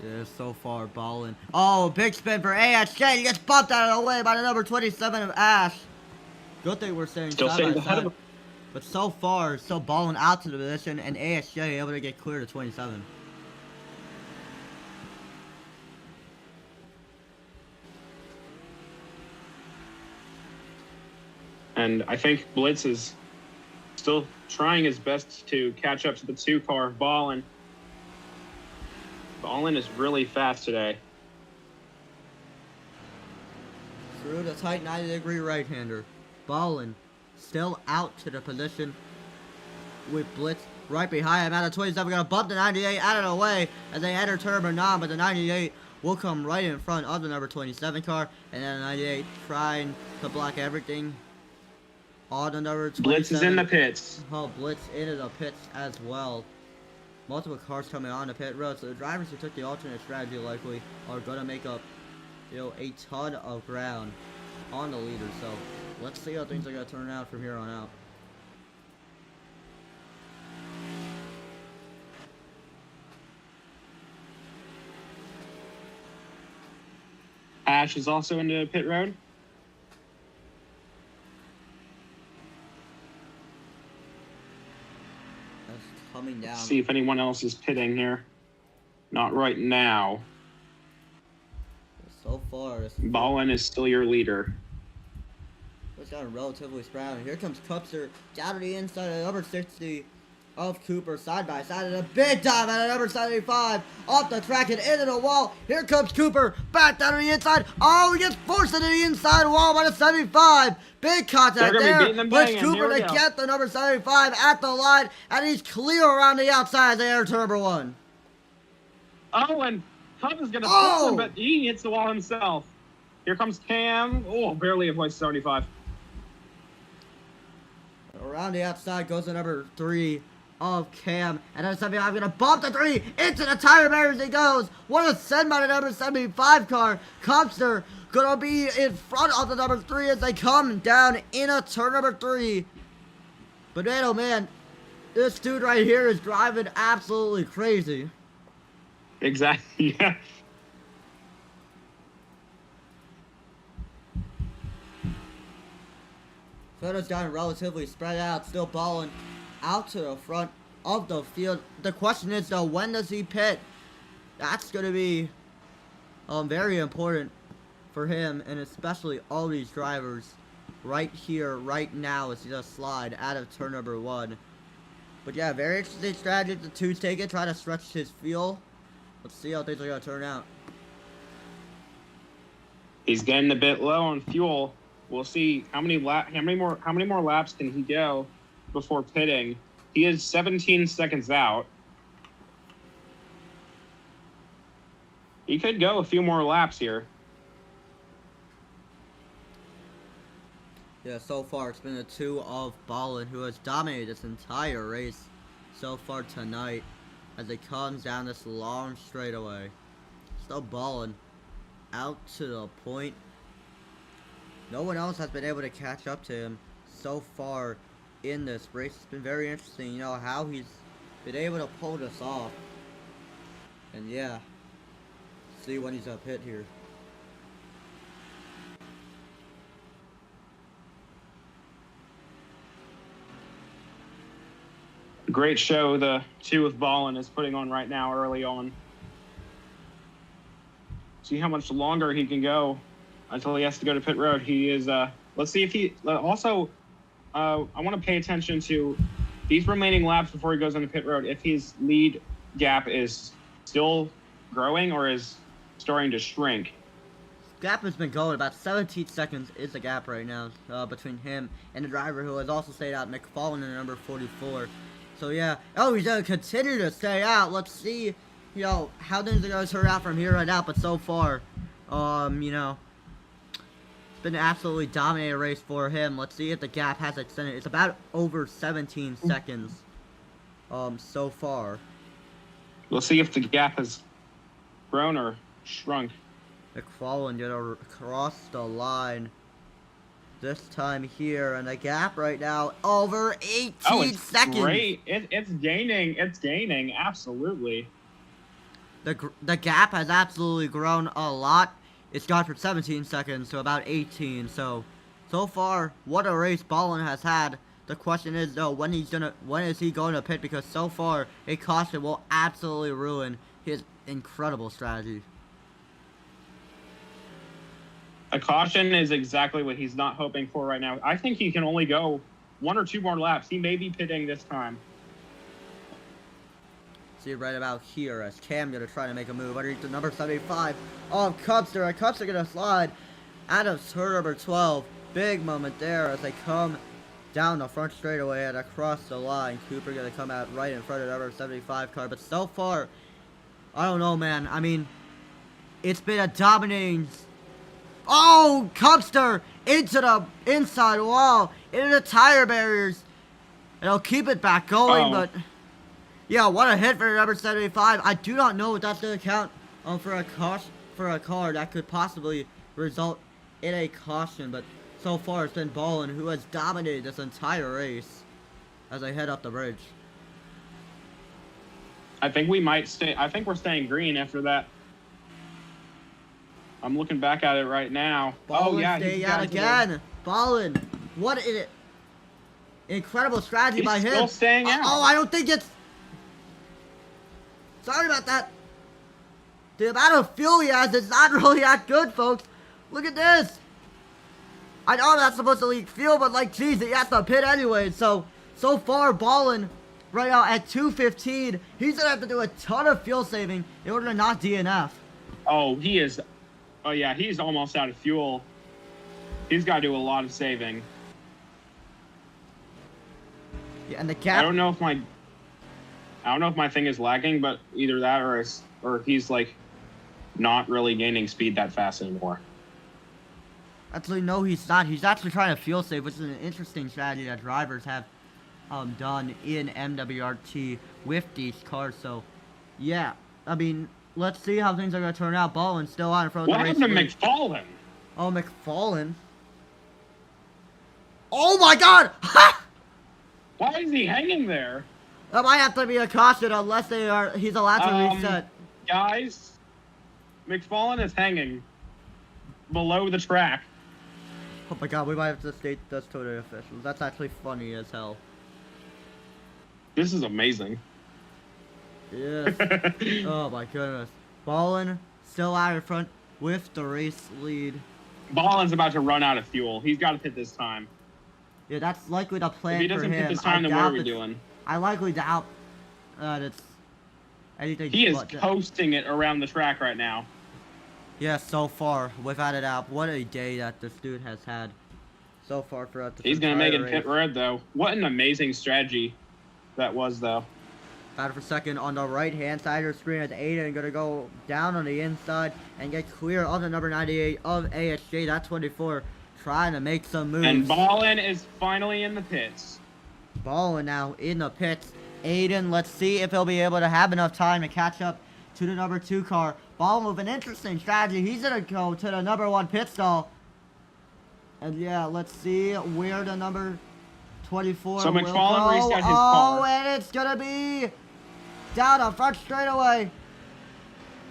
Yeah, so far Ballin. Oh, big spin for ASJ. He gets bumped out of the way by the number 27 of Ash. Good thing we're staying Still side staying by ahead side. of- But so far, still Ballin out to the position, and ASJ able to get clear to 27. And I think Blitz is still trying his best to catch up to the 2 car, Ballin. Ballin is really fast today. Through the tight 90-degree right-hander. Ballin still out to the position with Blitz right behind him. Out of 27, gonna bump the 98 out of the way as they enter turn number 9, but the 98 will come right in front of the number 27 car, and then the 98 trying to block everything on the number 27. Blitz is in the pits. Oh, Blitz into the pits as well. Multiple cars coming on the pit road, so the drivers who took the alternate strategy likely are gonna make up, a ton of ground on the leader. So let's see how things are gonna turn out from here on out. Ash is also into pit road. That's coming down. Let's see if anyone else is pitting here. Not right now. So far, this Ballin is still your leader. it's gotten relatively spread out. Here comes Cupster down to the inside of number 60 of Cooper, side by side, and a big dive at number 75 off the track and into the wall. Here comes Cooper back down to the inside. Oh, he gets forced into the inside wall by the 75. Big contact there. Puts Cooper to get the number 75 at the line, and he's clear around the outside there to number 1. Oh, and Cub is going to push him, but he hits the wall himself. Here comes Cam. Oh, barely avoids 75. Around the outside goes the number 3 of Cam. And then 75 going to bump the 3 into the tire barriers he goes. What a send by the number 75 car. Cubster going to be in front of the number 3 as they come down in a turn number 3. But man, oh man, this dude right here is driving absolutely crazy. Exactly, yeah. Fenner's gotten relatively spread out, still balling out to the front of the field. The question is, though, when does he pit? That's going to be very important for him, and especially all these drivers right here, right now, as he just slide out of turn number 1. But yeah, very interesting strategy the two take it, try to stretch his fuel. Let's see how things are going to turn out. He's getting a bit low on fuel. We'll see how many more laps can he go before pitting. He is 17 seconds out. He could go a few more laps here. Yeah, so far it's been the 2 of Ballin, who has dominated this entire race so far tonight as it comes down this long straightaway. Still Ballin out to the point. No one else has been able to catch up to him so far in this race. It's been very interesting, you know, how he's been able to pull this off. And yeah, see when he's up hit here. Great show the 2 with Ballin is putting on right now early on. See how much longer he can go until he has to go to pit road. He is, let's see if he, also, I want to pay attention to these remaining laps before he goes on the pit road. If his lead gap is still growing or is starting to shrink. Gap has been going about 17 seconds is the gap right now between him and the driver who has also stayed out, McFarland in number 44. So yeah, oh, he's going to continue to stay out. Let's see, you know, how things are going to turn out from here right out. But so far, you know, it's been an absolutely dominating race for him. Let's see if the gap has extended. It's about over 17 seconds so far. We'll see if the gap has grown or shrunk. McFarland gonna cross the line this time here, and the gap right now over 18 seconds. Great. It's gaining, absolutely. The gap has absolutely grown a lot. It's gone from 17 seconds to about 18. So far, what a race Ballin has had. The question is though, when is he going to pit? Because so far, a caution will absolutely ruin his incredible strategy. A caution is exactly what he's not hoping for right now. I think he can only go 1 or 2 more laps. He may be pitting this time. See right about here as Cam gonna try to make a move underneath the number 75 of Cubster. And Cubster gonna slide out of turn number 12. Big moment there as they come down the front straightaway and across the line. Cooper gonna come out right in front of the number 75 car. But so far, I don't know, man. I mean, it's been a dominating. Oh, Cubster into the inside wall, into the tire barriers. And he'll keep it back going, but yeah, what a hit for number 75. I do not know if that's going to count for a car that could possibly result in a caution, but so far it's been Ballin who has dominated this entire race as they head up the bridge. I think we might stay. I think we're staying green after that. I'm looking back at it right now. Ballin Oh yeah, staying he's out got again. Ballin. What an incredible strategy He's by him. still staying out. Oh, I don't think it's... Sorry about that. The amount of fuel he has is not really that good, folks. Look at this. I know that's supposed to leak fuel, but like, geez, he has to pit anyway. So far, Ballin right now at 215. He's going to have to do a ton of fuel saving in order to not DNF. Oh, he is. Oh yeah, he's almost out of fuel. He's got to do a lot of saving. Yeah, and the gap... I don't know if my thing is lagging, but either that or he's like not really gaining speed that fast anymore. Actually, no, he's not. He's actually trying to fuel save, which is an interesting strategy that drivers have done in MWRT with these cars. So, yeah. I mean, let's see how things are going to turn out. Ballin's still out in front of What the race. happened to McFarlane? Oh, McFarlane. Oh, my God! Why is he hanging there? That might have to be a caution unless he's allowed to reset. Guys, McFarlane is hanging below the track. Oh my God, we might have to state this to the officials. That's actually funny as hell. This is amazing. Yes. Oh my goodness. Ballin still out in front with the race lead. Ballin's about to run out of fuel. He's got to pit this time. Yeah, that's likely the plan If he for doesn't him. pit this time, then what are we doing? I likely doubt that it's anything. He is but coasting it around the track right now. yeah, so far, without a doubt. What a day that this dude has had so far throughout the He's going to make it race. pit red, though. What an amazing strategy that was, though. Battle for second on the right-hand side of the screen as Aiden going to go down on the inside and get clear of the number 98 of ASJ. That's 24, trying to make some moves. And Ballin is finally in the pits. Ballin now in the pits. Aiden, let's see if he'll be able to have enough time to catch up to the number 2 car. Ballin with an interesting strategy. He's going to go to the number 1 pit stall. And yeah, let's see where the number 24 So will McFarlane go. reset his Oh, car. and it's going to be down the front straightaway.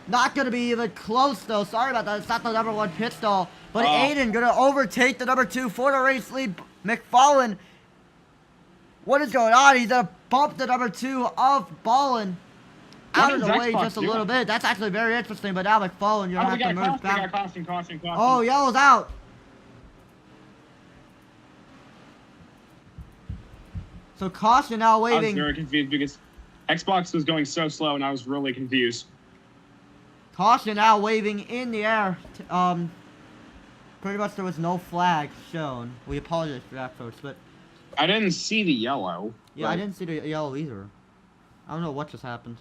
Not going to be even close, though. Sorry about that. It's not the number 1 pit stall. But Aiden going to overtake the number 2 for the race lead. McFarlane. What is going on? He's going to bump the number 2 of Ballin out of the way just a little bit. That's actually very interesting. But now McFarlane, you're going to have to merge back. We got caution. Oh, yellow's out. So caution now I was waving. very confused because Xbox was going so slow and I was really confused. Caution now waving in the air. Pretty much there was no flag shown. We apologize for that, folks, but I didn't see the yellow. yeah, I didn't see the yellow either. I don't know what just happened.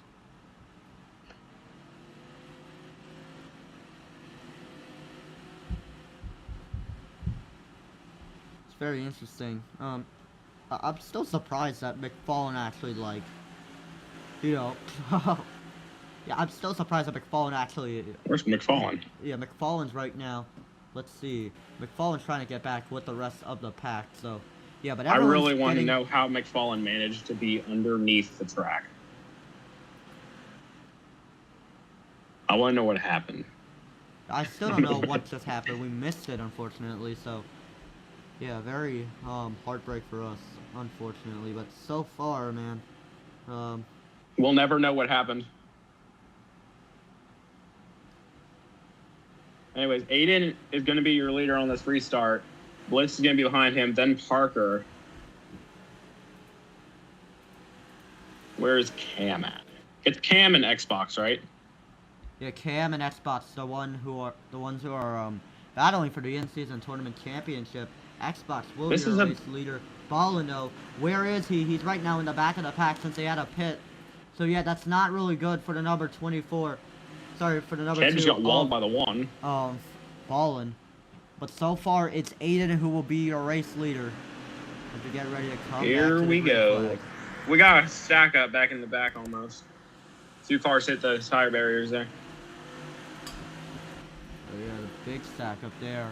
It's very interesting. I'm still surprised that McFarlane actually, like, you know, yeah, I'm still surprised that McFarlane actually. Where's McFarlane? Yeah, McFarlane's right now. Let's see. McFarlane's trying to get back with the rest of the pack, so yeah, but I really everyone's want to getting- know how McFarlane managed to be underneath the track. I want to know what happened. I still don't know what just happened. We missed it, unfortunately, so yeah, very heartbreak for us, unfortunately. But so far, man, We'll never know what happened. Anyways, Aiden is going to be your leader on this restart. Blitz is going to be behind him, then Parker. Where's Cam at? It's Cam and Xbox, right? yeah, Cam and Xbox, the ones who are battling for the in-season tournament championship. Xbox will be your race leader. Ballino, where is he? He's right now in the back of the pack since they had a pit. So yeah, that's not really good for the number 24. Sorry, for the number 2. Ted just got walled by the 1. Ballin. But so far, it's Aiden who will be your race leader. As we get ready to come Here back to we the green go. flag. We got a stack up back in the back almost. 2 cars hit the tire barriers there. So yeah, the big stack up there.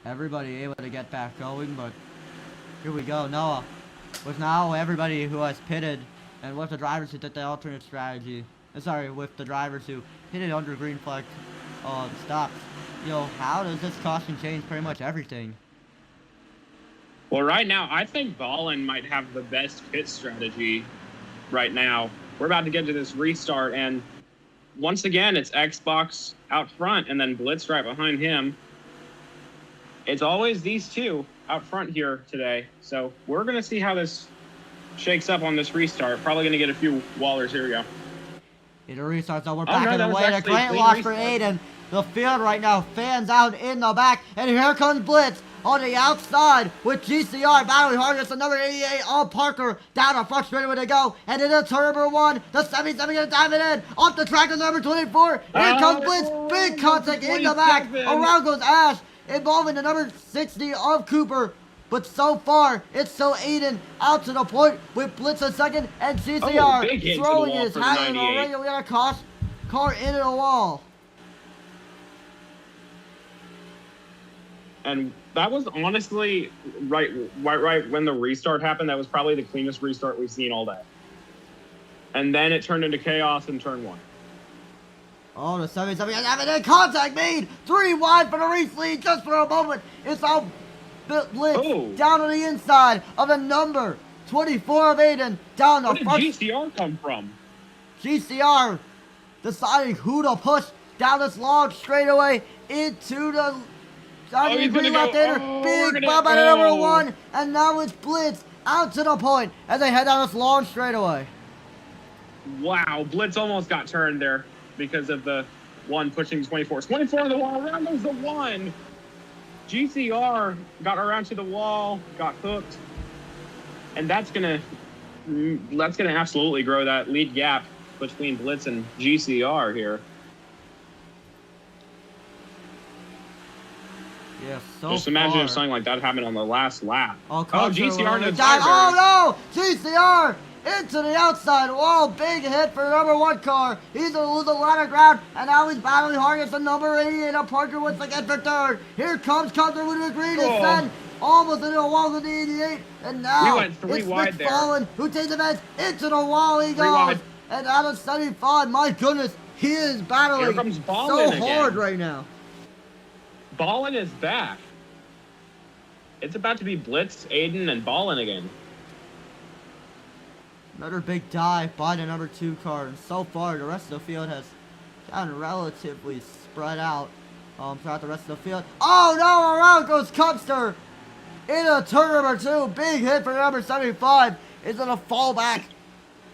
Everybody able to get back going, but here we go. Noah, with now everybody who has pitted, and with the drivers who did the alternate strategy. Sorry, with the drivers who hit it under green flag stops. Yo, how does this caution change pretty much everything? Well, right now, I think Ballin might have the best pit strategy right now. We're about to get to this restart, and once again, it's Xbox out front and then Blitz right behind him. It's always these two out front here today. So we're going to see how this shakes up on this restart. Probably going to get a few wallers. Here we go. It restarts, so we're Oh, back no, in the that was way. A actually a great clean loss for restart. Aiden. The field right now fans out in the back. And here comes Blitz on the outside with GCR battling hard against the number 88 on Parker. Down a front straightaway to go. And in the turn number 1, the 77 gonna dive it in. Off the track of number 24. Here comes Blitz. Big contact in the back. 27. Around goes Ash. Involving the number 60 of Cooper. But so far, it's still Aiden out to the point with Blitz a second. And GCR big hit to the throwing wall his for the hat in 98. already. We got a car into the wall. And that was honestly right when the restart happened. That was probably the cleanest restart we've seen all day. And then it turned into chaos in turn 1. Oh, the 77 has having contact made. 3 wide for the race lead just for a moment. It's all Blitz Oh. down on the inside of the number 24 of Aiden. Down the Where did front. GCR come from? GCR deciding who to push down this long straightaway into the he's gonna left go. hander. Oh, we're Big gonna- bump out of number oh. 1. And now it's Blitz out to the point as they head down this long straightaway. Wow, Blitz almost got turned there because of the one pushing 24. 24 on the wall, around goes the 1. GCR got around to the wall, got hooked, and that's gonna absolutely grow that lead gap between Blitz and GCR here. Yeah, so Just imagine far. if something like that happened on the last lap. Oh, GCR no dive. tires. Oh no! GCR into the outside wall. Big hit for the number 1 car. He's gonna lose a lot of ground, and now he's battling hard against the number 88 of Parker once again for third. Here comes Cutler with a green Oh. descent. Almost into the wall with the 88, and now We went 3 it's wide there. McFarlane who takes the advantage into the wall. He 3 goes, wide. and out of 75. My goodness, he is battling Here comes so Ballin hard again. right now. Ballin is back. It's about to be Blitz, Aiden, and Ballin again. Another big dive by the number 2 car, and so far the rest of the field has gotten relatively spread out throughout the rest of the field. Oh no, around goes Cupster in a turn number 2. Big hit for number 75. Is gonna fall back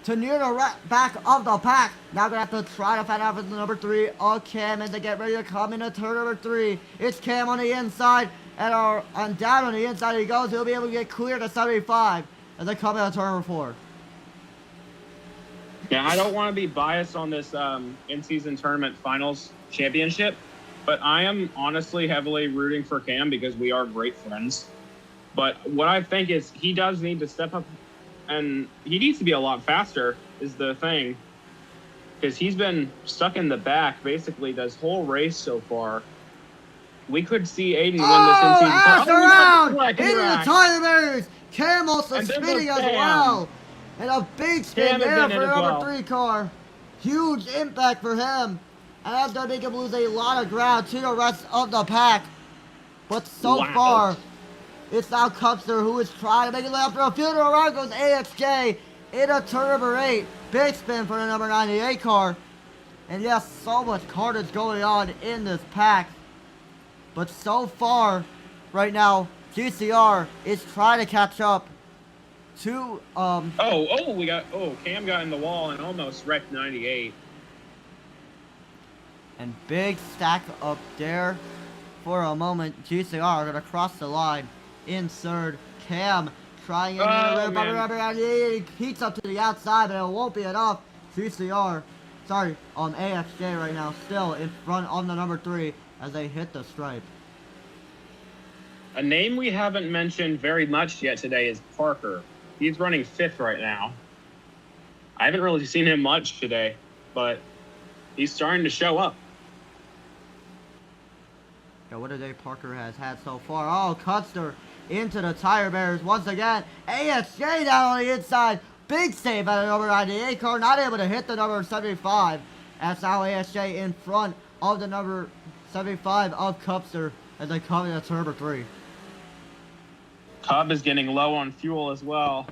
to near the back of the pack. Now gonna have to try to find out for the number 3 of Cam as they get ready to come into turn number 3. It's Cam on the inside, and down on the inside he goes. He'll be able to get clear to 75 as they come into turn number 4. Yeah, I don't want to be biased on this in-season tournament finals championship, but I am honestly heavily rooting for Cam because we are great friends. But what I think is he does need to step up, and he needs to be a lot faster is the thing, because he's been stuck in the back basically this whole race so far. We could see Aiden win this in-season Ash tournament. around into the tire barriers. Cam also And there spinning goes as Cam. well. And a big spin Cam is there in it for the as number well. 3 car. Huge impact for him. And that's going to make him lose a lot of ground to the rest of the pack. But so Wow. far, it's now Cupster who is trying to make it left through the field. Around goes AXJ in a turn number 8. Big spin for the number 98 car. And yes, so much carnage going on in this pack. But so far, right now, GCR is trying to catch up to, Cam got in the wall and almost wrecked 98. and big stack up there for a moment. GCR are going to cross the line in third. Cam trying in Oh, the man. He peeks up to the outside, but it won't be enough. AXJ right now still in front on the number 3 as they hit the stripe. A name we haven't mentioned very much yet today is Parker. He's running 5th right now. I haven't really seen him much today, but he's starting to show up. Yeah, what a day Parker has had so far. Oh, Cutster into the tire barriers once again. AXJ down on the inside. Big save out of number 98 car. Not able to hit the number 75. That's now ASJ in front of the number 75 of Cubster as they come into turn number 3. Cub is getting low on fuel as well.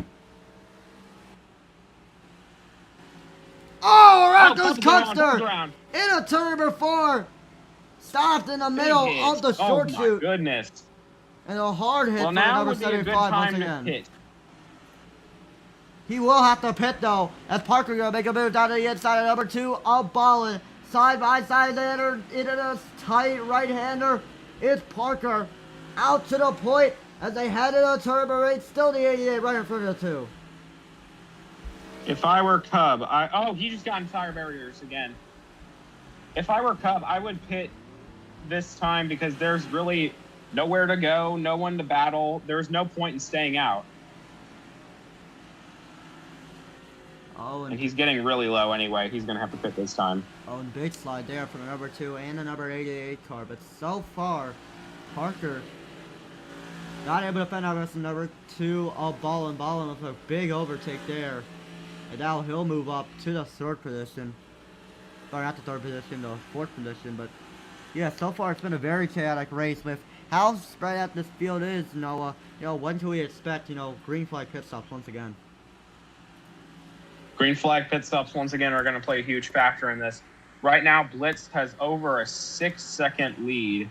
Oh, around goes Cub's Cubster around. into turn number 4. Stopped in the middle Big of the hit. short Oh my shoot. goodness. And a hard hit Well, for now number would be a good 75 once time to again. hit. He will have to pit though, as Parker gonna make a move down to the inside of number 2 of Ballin. Side by side, they enter into this tight right-hander. It's Parker out to the point as they head into turn number 8. Still the 88 right in front of the 2. If I were Cub, he just got in tire barriers again. If I were Cub, I would pit this time because there's really nowhere to go, no one to battle. There's no point in staying out. Oh, And he's getting really low anyway. He's going to have to pit this time. Oh, and big slide there for the number 2 and the number 88 car. But so far, Parker not able to fend out the number 2 of Ballin. Ballin with a big overtake there. And now he'll move up to the 3rd position. Or not the 3rd position, the 4th position. But yeah, so far it's been a very chaotic race with how spread out this field is, Noah. When can we expect, green flag pit stops once again? Green flag pit stops once again are going to play a huge factor in this. Right now, Blitz has over a 6-second lead.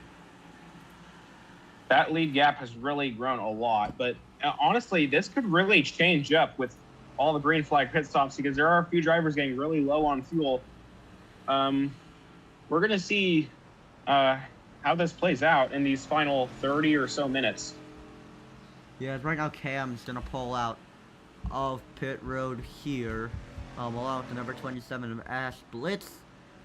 That lead gap has really grown a lot, but honestly, this could really change up with all the green flag pit stops because there are a few drivers getting really low on fuel. We're going to see how this plays out in these final 30 or so minutes. Yeah, right now Cam's going to pull out of pit road here, along with the number 27 of Ash Blitz.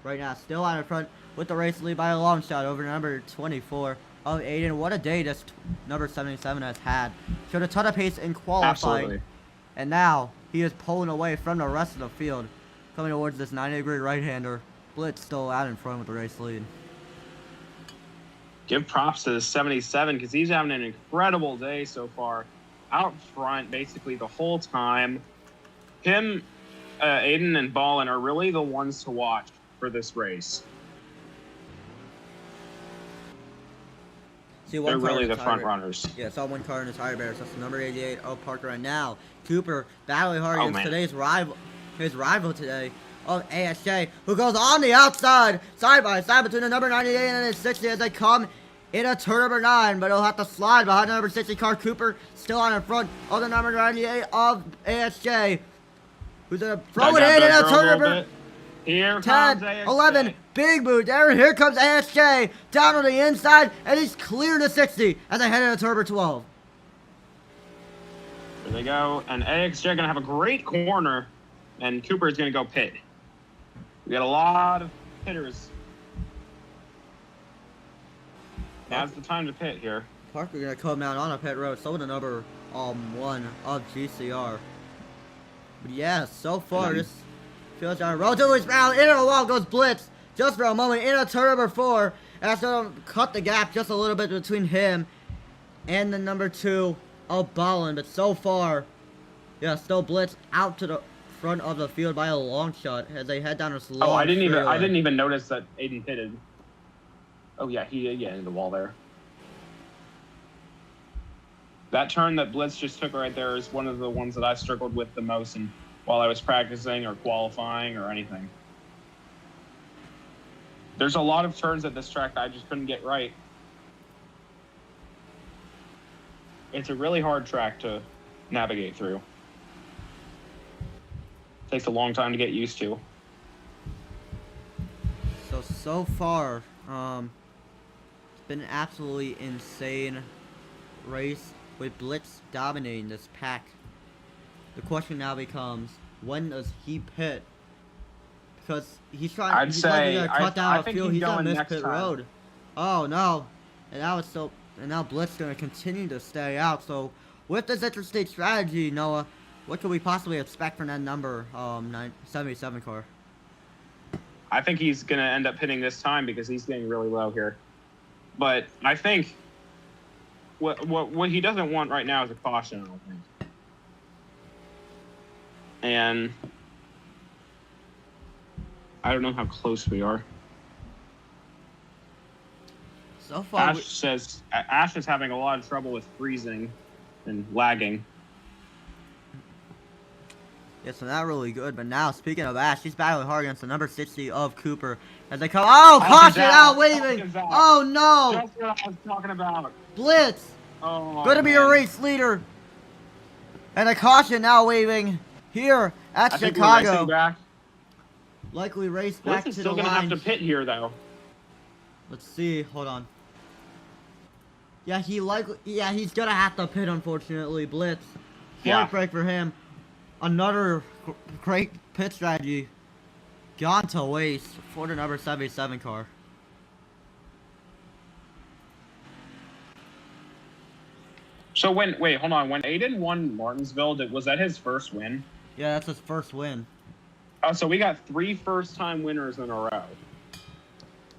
Right now, still out in front with the race lead by a long shot over number 24 of Aiden. What a day this number 77 has had. Showed a ton of pace in qualifying. Absolutely. And now he is pulling away from the rest of the field, coming towards this 90-degree right-hander. Blitz still out in front with the race lead. Give props to the 77 because he's having an incredible day so far. Out front basically the whole time. Him, Aiden, and Ballin are really the ones to watch for this race. See, They're really the front runners. Yeah, saw one car in the tire barriers. That's the number 88 of Parker. And now Cooper battling hard Oh, against man. today's rival today of ASJ, who goes on the outside, side by side between the number 98 and the 60 as they come in a turn number 9, but he'll have to slide behind the number 60 car. Cooper still on in front of the number 98 of ASJ, who's gonna throw it in a turn number Here 10, comes ASJ. 11, big move there. Here comes ASJ down on the inside, and he's clear to 60 as they head into turn number 12. There they go, and ASJ gonna have a great corner, and Cooper is gonna go pit. We got a lot of hitters. Now's the time to pit here. Parker gonna come out on a pit road, so with the number 1 of GCR. But yeah, so far this feels down relatively smooth. Into the wall goes Blitz just for a moment in a turn number 4. And that's gonna cut the gap just a little bit between him and the number 2 of Ballin. But so far, yeah, still Blitz out to the front of the field by a long shot as they head down this long Oh, I didn't straightaway. even notice that Aiden pitted. Oh yeah, into the wall there. That turn that Blitz just took right there is one of the ones that I struggled with the most and while I was practicing or qualifying or anything. There's a lot of turns at this track that I just couldn't get right. It's a really hard track to navigate through. Takes a long time to get used to. So far, it's been an absolutely insane race with Blitz dominating this pack. The question now becomes, when does he pit? Because he's trying. He's likely to cut down a fuel. He's gonna miss pit road. Oh no! And now Blitz gonna continue to stay out. So with this interstate strategy, Noah, what could we possibly expect from that number 77 car? I think he's going to end up hitting this time because he's getting really low here. But I think what he doesn't want right now is a caution, I don't think. And I don't know how close we are. So far, Ash says Ash is having a lot of trouble with freezing and lagging. yeah, so not really good. But now, speaking of Ash, she's battling hard against the number 60 of Cooper as they come. Oh, caution out, waving! Oh no! That's what I was talking about. Blitz! Oh, Gonna be a race leader. And a caution now waving here at I think we're racing Chicago. back. Likely race back Blitz is to still the gonna line. have to pit here though. Let's see. Hold on. Yeah, he's gonna have to pit, unfortunately. Blitz. Yeah. Short break for him. Another great pit strategy. Gone to waste for the number 77 car. So wait, hold on. When Aiden won Martinsville, was that his first win? Yeah, that's his first win. Oh, so we got 3 first-time winners in a row.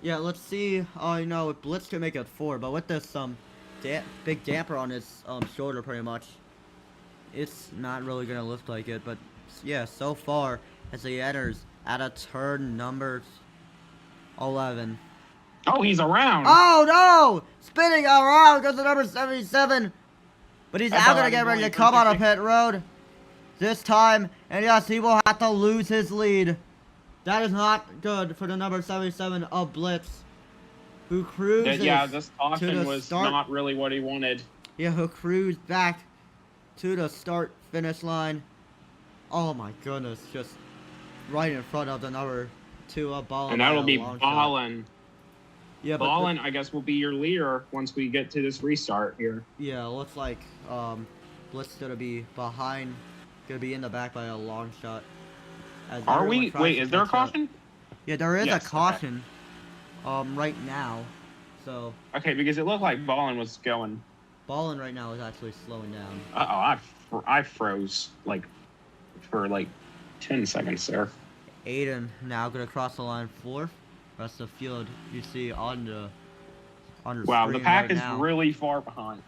Yeah, let's see. Oh, you know, Blitz can make it 4, but with this big damper on his shoulder, pretty much, it's not really gonna look like it. But yeah, so far as he enters at a turn number 11. Oh, he's around. Oh no! Spinning around goes to number 77. But he's now gonna get ready to come on a pit road this time, and yes, he will have to lose his lead. That is not good for the number 77 of Blitz, who cruises Yeah, this to caution the was start. not really what he wanted. Yeah, who cruised back to the start-finish line. Oh my goodness, just right in front of the number 2 of Ballin. And that'll by a be long shot. Ballin. Yeah, but Ballin, I guess, will be your leader once we get to this restart here. yeah, looks like Blitz gonna be behind, gonna be in the back by a long shot. As Are everyone we? tries Wait, to is there a catch up. caution? Yeah, there is Yes, a okay. caution. Right now, so Okay, because it looked like Ballin was going. Ballin right now is actually slowing down. I froze like for like 10 seconds there. Aiden now gonna cross the line 4th. Rest of the field you see on the Wow, the screen pack right is now. really far behind.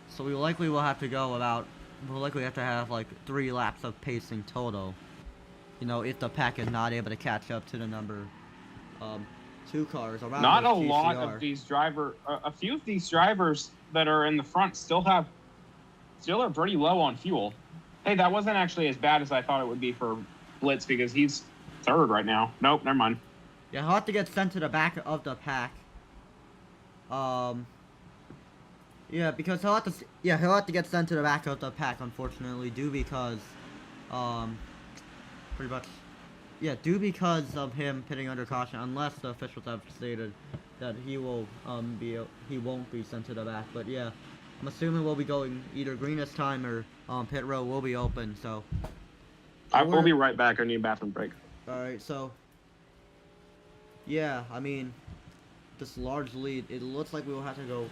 So we likely will have to go about. We'll likely have to have like 3 laps of pacing total. You know, if the pack is not able to catch up to the number 2 cars around. Not the a lot GCR. of these a few of these drivers that are in the front still are pretty low on fuel. Hey, that wasn't actually as bad as I thought it would be for Blitz because he's 3rd right now. Nope, never mind. Yeah, he'll have to get sent to the back of the pack. Yeah, because he'll have to get sent to the back of the pack, unfortunately, due because of him pitting under caution, unless the officials have stated that he won't be sent to the back. But yeah, I'm assuming we'll be going either green this time or pit row will be open. So I will be right back. I need a bathroom break. all right, so yeah, I mean, this large lead, it looks like we will have to go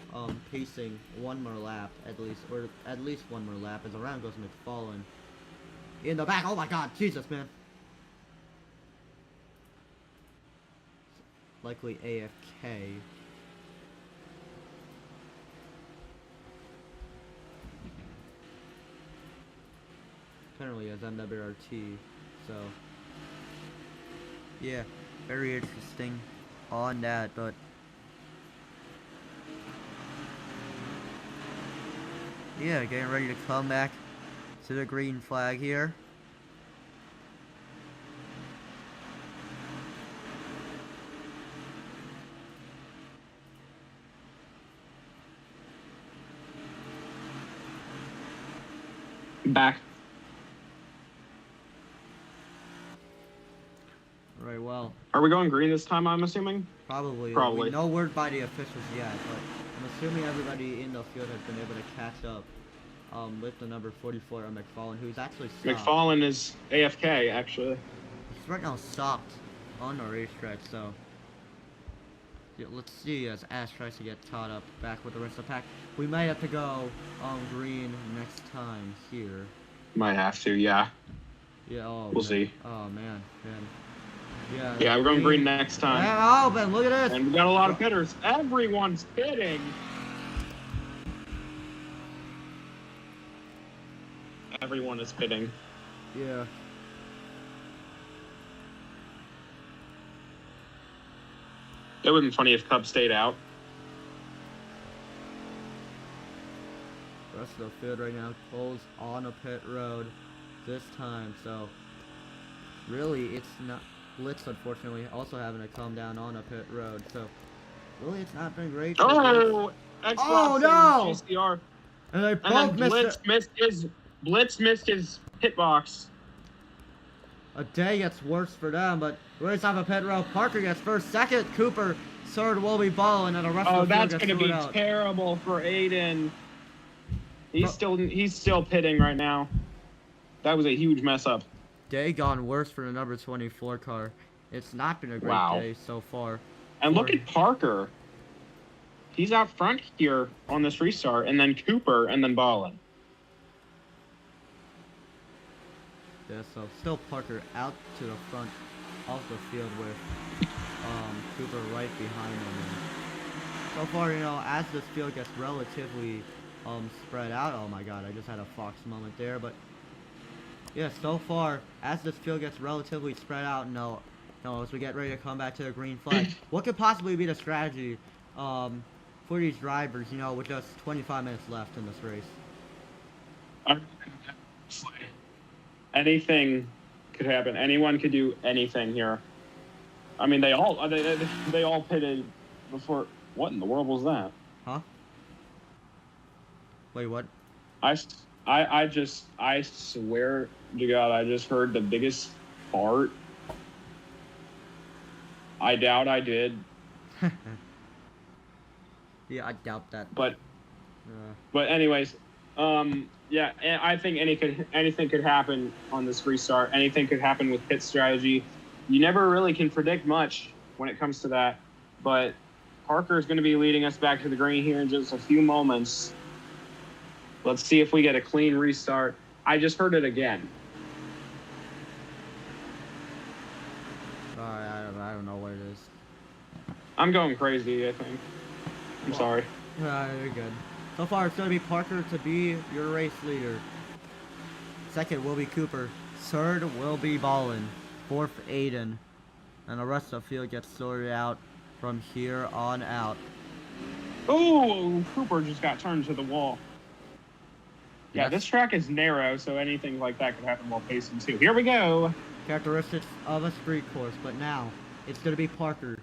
pacing 1 more lap at least, or at least 1 more lap as around goes McFarlane in the back. Oh my God, Jesus, man! Likely AFK. Apparently as MWRT, so yeah, very interesting on that, but yeah, getting ready to come back to the green flag here. Back. Right, well, Are we going green this time, I'm assuming? probably. Probably. No word by the officials yet, but I'm assuming everybody in the field has been able to catch up with the number 44 on McFarlane, who's actually stopped. McFarlane is AFK, actually. He's right now stopped on the racetrack, so yeah, let's see as Ash tries to get caught up back with the rest of the pack. We might have to go on green next time here. Might have to, yeah. Yeah, oh, We'll man. see. Oh, man. Yeah. Yeah, we're going green next time. Yeah, oh, Ben, look at this. And we got a lot of pitters. Everyone's pitting. Everyone is pitting. Yeah. It would have been funny if Cub stayed out. Rest of the field right now pulls on a pit road this time, so really it's not. Blitz, unfortunately, also having to come down on a pit road, so really it's not been great. Oh, oh no! GCR. And they And both then missed Blitz missed his hitbox. A day gets worse for them, but race off a pit road. Parker gets first, second. Cooper, third will be balling, and the rest Oh, of the field that's gets gonna be thrown out. terrible for Aiden. He's still pitting right now. That was a huge mess up. Day gone worse for the number 24 car. It's not been a great day so far. And look at Parker. He's out front here on this restart, and then Cooper, and then Ballin. Yeah, so still Parker out to the front of the field with Cooper right behind him. And so far, you know, as this field gets relatively spread out. Oh my God, I just had a Fox moment there, but yeah, so far as this field gets relatively spread out, no, as we get ready to come back to the green flag, what could possibly be the strategy for these drivers? You know, with just 25 minutes left in this race. Anything could happen. Anyone could do anything here. I mean, they all pitted before. What in the world was that? Huh? Wait, what? I swear to God, I just heard the biggest fart. I doubt I did. Yeah, I doubt that. But anyways, yeah, I think anything could happen on this restart. Anything could happen with pit strategy. You never really can predict much when it comes to that. But Parker is going to be leading us back to the green here in just a few moments. Let's see if we get a clean restart. I just heard it again. Sorry, I don't know what it is. I'm going crazy, I think. I'm sorry. You're good. So far, it's going to be Parker to be your race leader. Second will be Cooper. Third will be Ballin. Fourth, Aiden. And the rest of the field gets sorted out from here on out. Oh, Cooper just got turned to the wall. Yeah, Yes. this track is narrow, so anything like that could happen while pacing too. Here we go. Characteristics of a street course, but now it's going to be Parker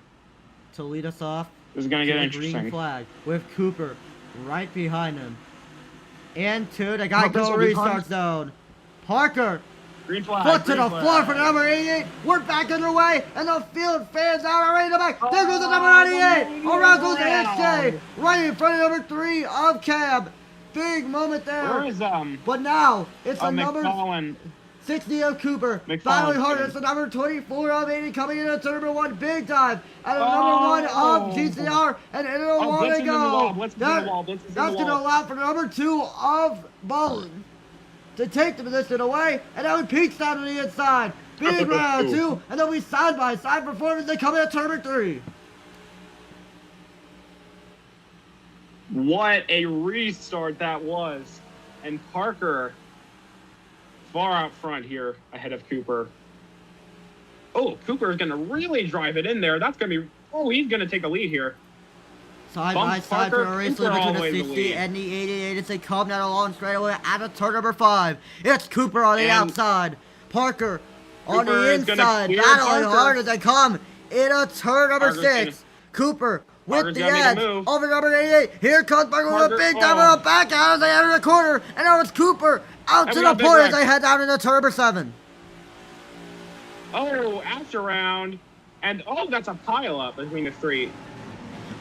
to lead us off. This is going to get the interesting. green flag with Cooper right behind him. And to the Geico this will be restart fun. zone. Parker, Green flag. foot to green the flag. floor for number 88. We're back underway, and the field fans out already in the back. There goes the number 98. Around goes the HJ. Right in front of number 3 of Cab. Big moment there. Where is But now it's the number McFarlane? 60 of Cooper, McFarlane. battling hard. It's the number 24 of 80 coming in at number 1, big dive. And the number 1 of GCR, and into the wall Blitz they is in the go. wall, Blitz is in the wall, Blitz is in the That's going to wall. allow for the number 2 of Ballin to take the position away, and that would Peaks down to the inside. Big round 2, and then we side by side performance. They come in at turn 3. What a restart that was. And Parker far out front here ahead of Cooper. Oh, Cooper is going to really drive it in there. That's going to be... Oh, he's going to take a lead here. Side Bumps by side Parker, for a race Cooper lead all between the the way to 60 lead. and the 88 as they come down along straightaway out of turn number 5. It's Cooper on the And outside. Parker on Cooper the is gonna inside, clear battling Parker. hard as they come in a turn number Parker's 6. Cooper with Parker's the gotta make a edge move. over number 88. Here comes Parker with a Parker- big dive oh. on the back out as they enter the corner. And now it's Cooper out And to we the got Big point as Rex. they head down into turn number 7. Oh, after round. And, oh, that's a pile-up between the 3.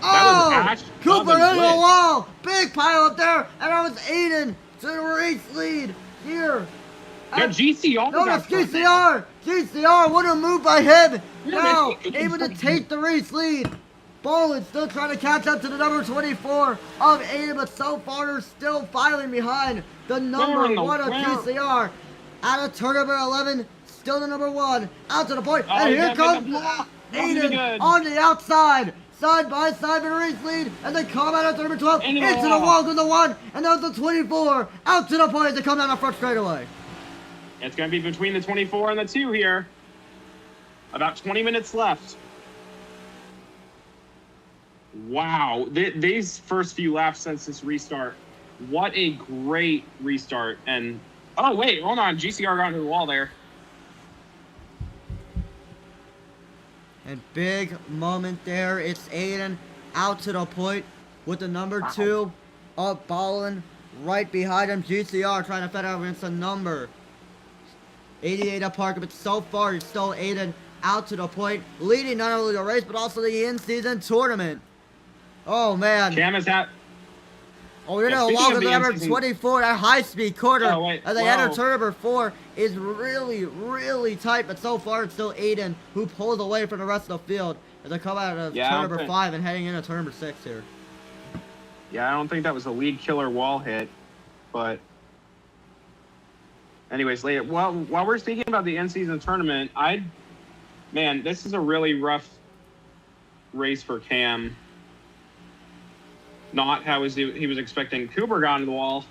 Oh, Ash Cooper Dobbins into the Blitz. wall. Big pile up there. And that was Aiden to the race lead here. Yeah, GCR No, got that's first. GCR, what a move by him. Yeah, Now, man, he- able to take the race lead. Ballin still trying to catch up to the number 24 of Aiden, but so far they're still filing behind the number in the 1 of where? GCR. Out of turn number 11, still the number 1. Out to the point, Oh, and he here got comes the block. That was Aiden good. on the outside. Side by side for the race lead, and they come out of turn number 12. Into the Into the wall. wall with the 1, and now the 24. Out to the point as they come down the front straightaway. It's going to be between the 24 and the 2 here. About 20 minutes left. Wow, these first few laps since this restart, what a great restart. And oh wait, hold on, GCR got into the wall there. And big moment there. It's Aiden out to the point with the number 2 up balling right behind him. GCR trying to fed out against the number 88 up Parker, but so far it's still Aiden out to the point, leading not only the race but also the in-season tournament. Oh man. Cam is out. Oh, you're Yeah, gonna speaking walk of with the number in-season- 24, that high-speed quarter Oh, wait, as they enter whoa. turn number 4 is really, really tight, but so far it's still Aiden who pulls away from the rest of the field as they come out of Yeah, I turn don't number think- 5 and heading into turn number 6 here. Yeah, I don't think that was a lead killer wall hit, but anyways, later. Well, while we're speaking about the in-season tournament, man, this is a really rough race for Cam. Not how he was expecting. Cooper got into the wall,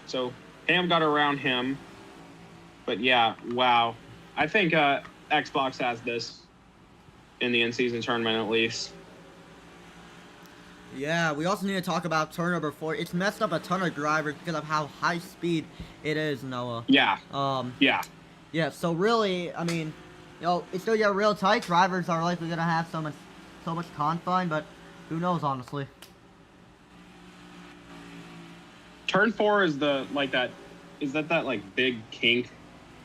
so Cam got around him. But yeah, wow. I think Xbox has this in the in-season tournament at least. Yeah, we also need to talk about turn number 4. It's messed up a ton of drivers because of how high speed it is, Noah. Yeah. Yeah. Yeah, so really, I mean, you know, it's still get real tight. Drivers are likely gonna have so much confine, but who knows, honestly. Turn 4 is is that like big kink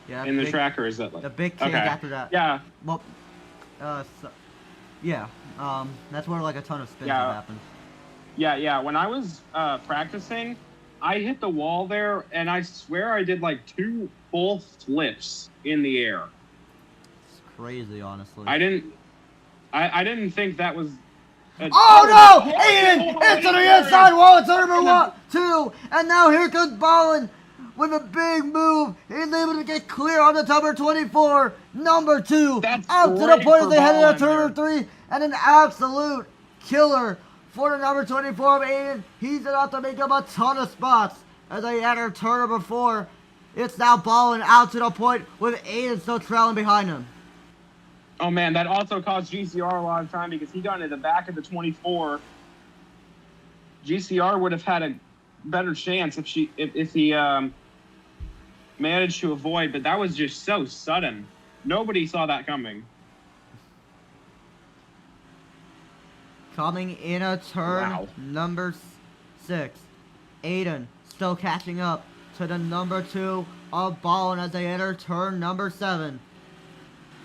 Yeah. in the big- track, or is that like the big kink okay. after that. Yeah. Well, yeah. That's where like a ton of spins Yeah. happen. Yeah. When I was practicing, I hit the wall there, and I swear I did like 2 full flips in the air. It's crazy, honestly. I didn't think that was. Oh no! Aiden into the inside wall. It's number 1, 2, and now here comes Ballin with a big move. He's able to get clear on the number 24, number 2, up to the great point as for they head into Ballin turn number 3, and an absolute killer for the number 24 of Aiden. He's about to make up a ton of spots as they enter turn number 4. It's now Ballin out to the point with Aiden still trailing behind him. Oh man, that also cost GCR a lot of time because he got into the back of the 24. GCR would have had a better chance if he managed to avoid, but that was just so sudden. Nobody saw that coming. Coming in a turn Wow. number 6. Aiden still catching up to the number 2 of Ballin as they enter turn number 7.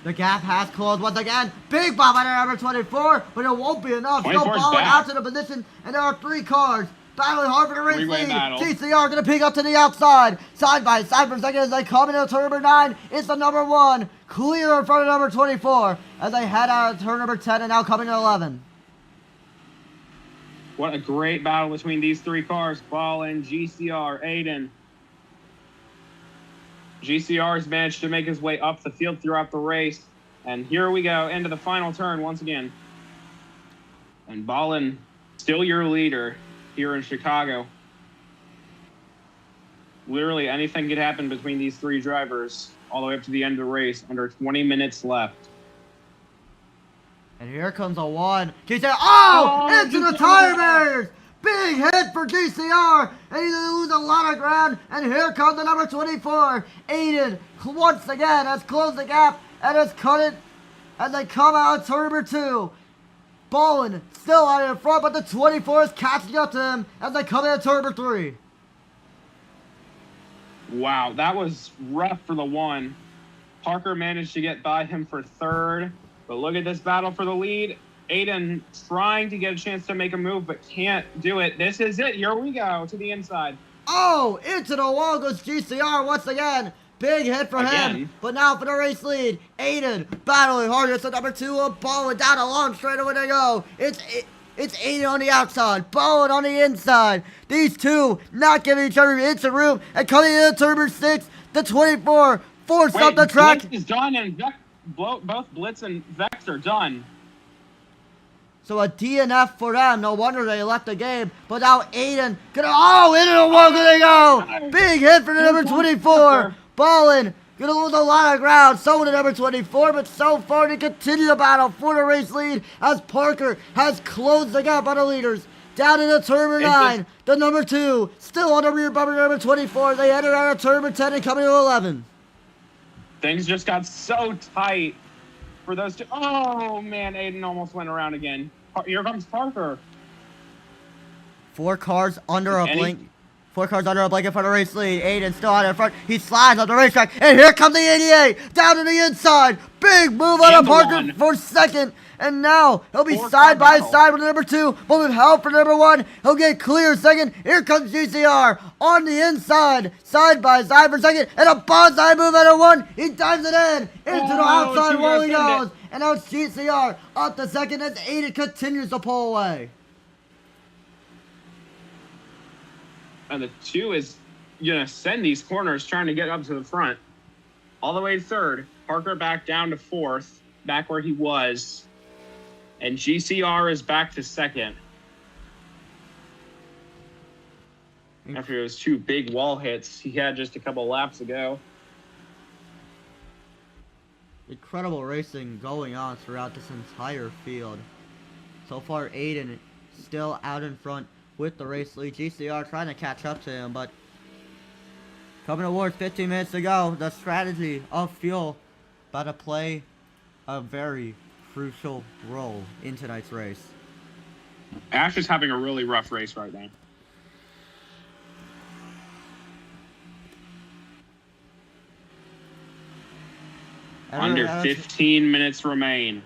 The gap has closed once again. Big bomb on number 24, but it won't be enough. Still 24's Ballin back. out to the position, and there are 3 cars battling hard for the race Three-way lead. battle. GCR gonna pick up to the outside, side by side for a second as they come into turn number 9. It's the number 1, clear in front of number 24 as they head out of turn number 10 and now coming to 11. What a great battle between these 3 cars. Ballin, GCR, Aiden. GCR has managed to make his way up the field throughout the race. And here we go into the final turn once again. And Ballin, still your leader here in Chicago. Literally anything could happen between these 3 drivers all the way up to the end of the race. Under 20 minutes left. And here comes a 1. GCR, into the tire barriers! Big hit for GCR, and he's gonna lose a lot of ground. And here comes the number 24, Aiden, once again has closed the gap and has cut it as they come out of turn number 2. Ballin still out in front, but the 24 is catching up to him as they come into turn number 3. Wow, that was rough for the 1. Parker managed to get by him for 3rd. But look at this battle for the lead. Aiden trying to get a chance to make a move, but can't do it. This is it. Here we go to the inside. Oh, into the wall goes GCR once again. Big hit for him. Again. But now for the race lead, Aiden battling hard. It's the number 2 of Ballin down a long straightaway they go. It's Aiden on the outside, Ballin on the inside. These 2 not giving each other an inch of room. And coming in turn number 6, the 24 forced up the track. Blitz is done, and both Blitz and Vex are done. So a DNF for them. No wonder they left the game. But now Aiden into the wall. There they go. Big hit for the number 24. Ballin Gonna lose a lot of ground. So will the number 24, but so far they continue the battle for the race lead as Parker has closed the gap on the leaders. Down in the turn number 9, the number 2, still on the rear bumper number 24. They enter out of turn number 10 and coming to 11. Things just got so tight for those two. Oh, man, Aiden almost went around again. Here comes Parker. 4 cars under a blink. 4 cars under a blanket for the race lead. Aiden still out in front. He slides on the racetrack. And here comes the 88. Down to the inside. Big move on Parker for second. And now he'll be side by side with number 2. But with help from number 1, he'll get clear second. Here comes GCR on the inside. Side by side for second. And a bonsai move at a 1. He dives it in. Into the outside wall he goes. And now it's GCR up to second as Aiden continues to pull away. And the 2 is going to send these corners trying to get up to the front. All the way to 3rd. Parker back down to 4th. Back where he was. And GCR is back to 2nd. After those 2 big wall hits he had just a couple laps ago. Incredible racing going on throughout this entire field. So far, Aiden still out in front with the race lead. GCR trying to catch up to him, but coming towards 15 minutes to go, the strategy of fuel about to play a very crucial role in tonight's race. Ash is having a really rough race right now. Under 15 minutes remain.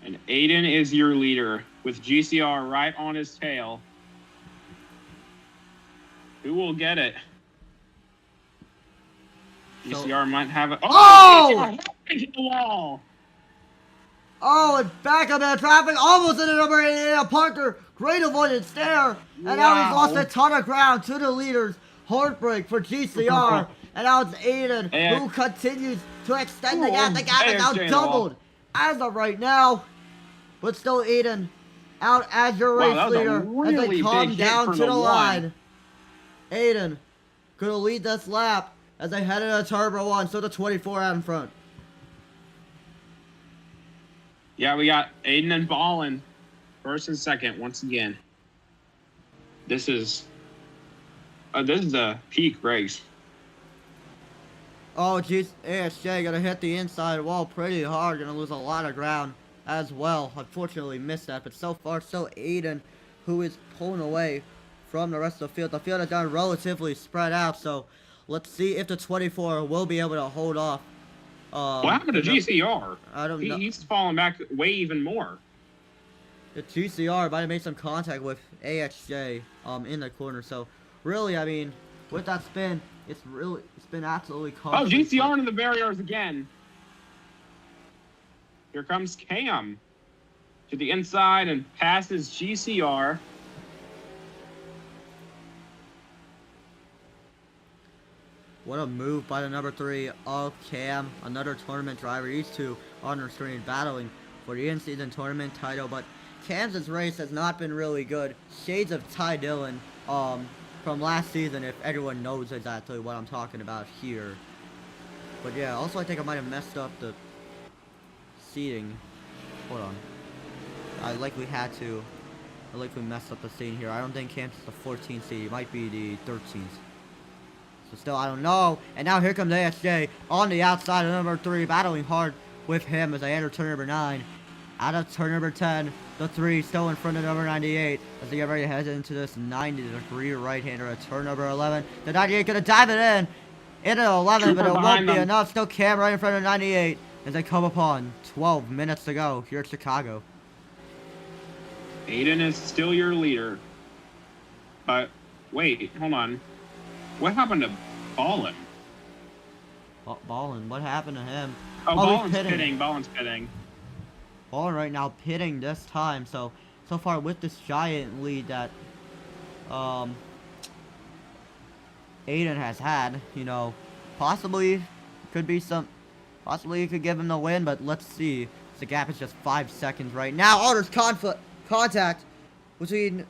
And Aiden is your leader with GCR right on his tail. Who will get it? GCR might have it. Oh! Hit the wall. Oh, and back up in traffic, almost in the number 8, Parker. Great avoidance there. And now he's lost a ton of ground to the leaders. Heartbreak for GCR. And now it's Aiden who continues to extend the gap. The gap is now doubled as of right now. But still Aiden out as your race leader as they come down to the line. Aiden gonna lead this lap as they head into turbo 1. So the 24 out in front. Yeah, we got Aiden and Ballin first and second once again. This is a peak race. Oh, geez, ASJ gonna hit the inside wall pretty hard. Gonna lose a lot of ground as well. Unfortunately missed that, but so far, still Aiden who is pulling away from the rest of the field. The field is done relatively spread out, so let's see if the 24 will be able to hold off. What happened to GCR? I don't know. He's falling back way even more. The GCR might have made some contact with AXJ in the corner. So really, I mean, with that spin, it's been absolutely costly. Oh, GCR into the barriers again. Here comes Cam to the inside and passes GCR. What a move by the number 3 of Cam, another tournament driver. These two on the screen battling for the in-season tournament title, but Cam's race has not been really good. Shades of Ty Dillon from last season, if everyone knows exactly what I'm talking about here. But yeah, also I think I might have messed up the seating. Hold on. I likely messed up the seating here. I don't think Cam's the 14th seed. It might be the 13th. So still, I don't know. And now here comes ASJ on the outside of number 3, battling hard with him as they enter turn number 9. Out of turn number 10, the 3 still in front of number 98 as they get ready to head into this 90-degree right-hander at turn number 11. The 98 gonna dive it in at 11, but it won't be enough. Still Cam right in front of 98 as they come upon 12 minutes to go here at Chicago. Aiden is still your leader. But wait, hold on. What happened to Ballin? Ballin, what happened to him? Oh, Ballin's pitting. Ballin's pitting. Ballin right now pitting this time. So far with this giant lead that Aiden has had, you know, possibly it could give him the win, but let's see. The gap is just 5 seconds right now. Oh, there's contact between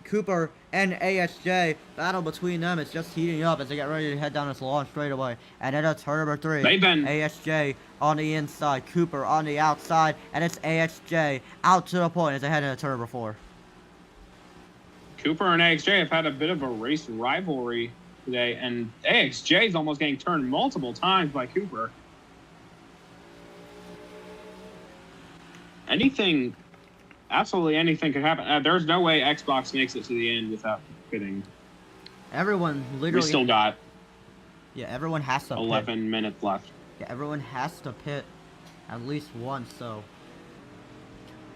Cooper and ASJ. Battle between them is just heating up as they get ready to head down this long straightaway. And then it's turn number 3. They've been- ASJ on the inside, Cooper on the outside, and it's ASJ out to the point as they head into turn number 4. Cooper and AXJ have had a bit of a race rivalry today, and AXJ is almost getting turned multiple times by Cooper. Absolutely anything could happen. There's no way Xbox makes it to the end without pitting. Everyone We literally... still got Yeah, everyone has to 11 minutes left. Yeah, everyone has to pit at least once, so...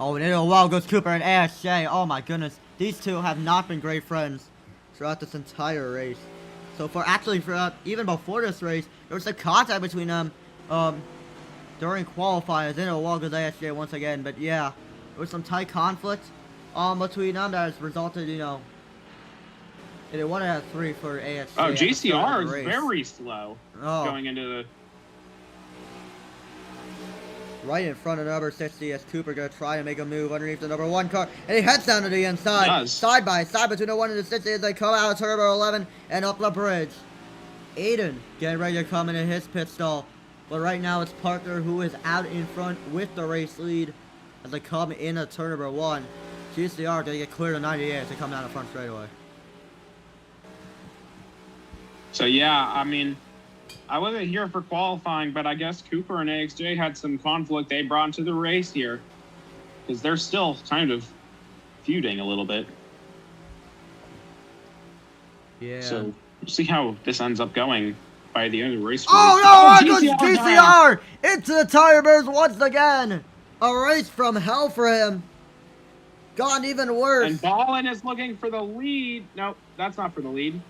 Oh, and in a while goes Cooper and ASJ. Oh my goodness. These two have not been great friends throughout this entire race. So even before this race, there was a contact between them during qualifiers. In a while goes ASJ once again. But yeah, there was some tight conflict between them that has resulted, in a 1 out of 3 for ASJ. Oh, at the start GCR of the is race. very slow going into the... Right in front of number 60 as Cooper gonna try to make a move underneath the number 1 car. And he heads down to the inside. Does. Side by side between the 1 and the 60 as they come out of turn number 11 and up the bridge. Aiden getting ready to come into his pit stall. But right now it's Parker who is out in front with the race lead as they come into turn number 1. GCR gonna get clear to 98 as they come down the front straightaway. So yeah, I mean, I wasn't here for qualifying, but I guess Cooper and AXJ had some conflict they brought into the race here. Because they're still kind of feuding a little bit. Yeah. So we'll see how this ends up going by the end of the race. Oh no, there goes GCR GCR into the tire bears once again. A race from hell for him. Gone even worse. And Ballin is looking for the lead. No, that's not for the lead.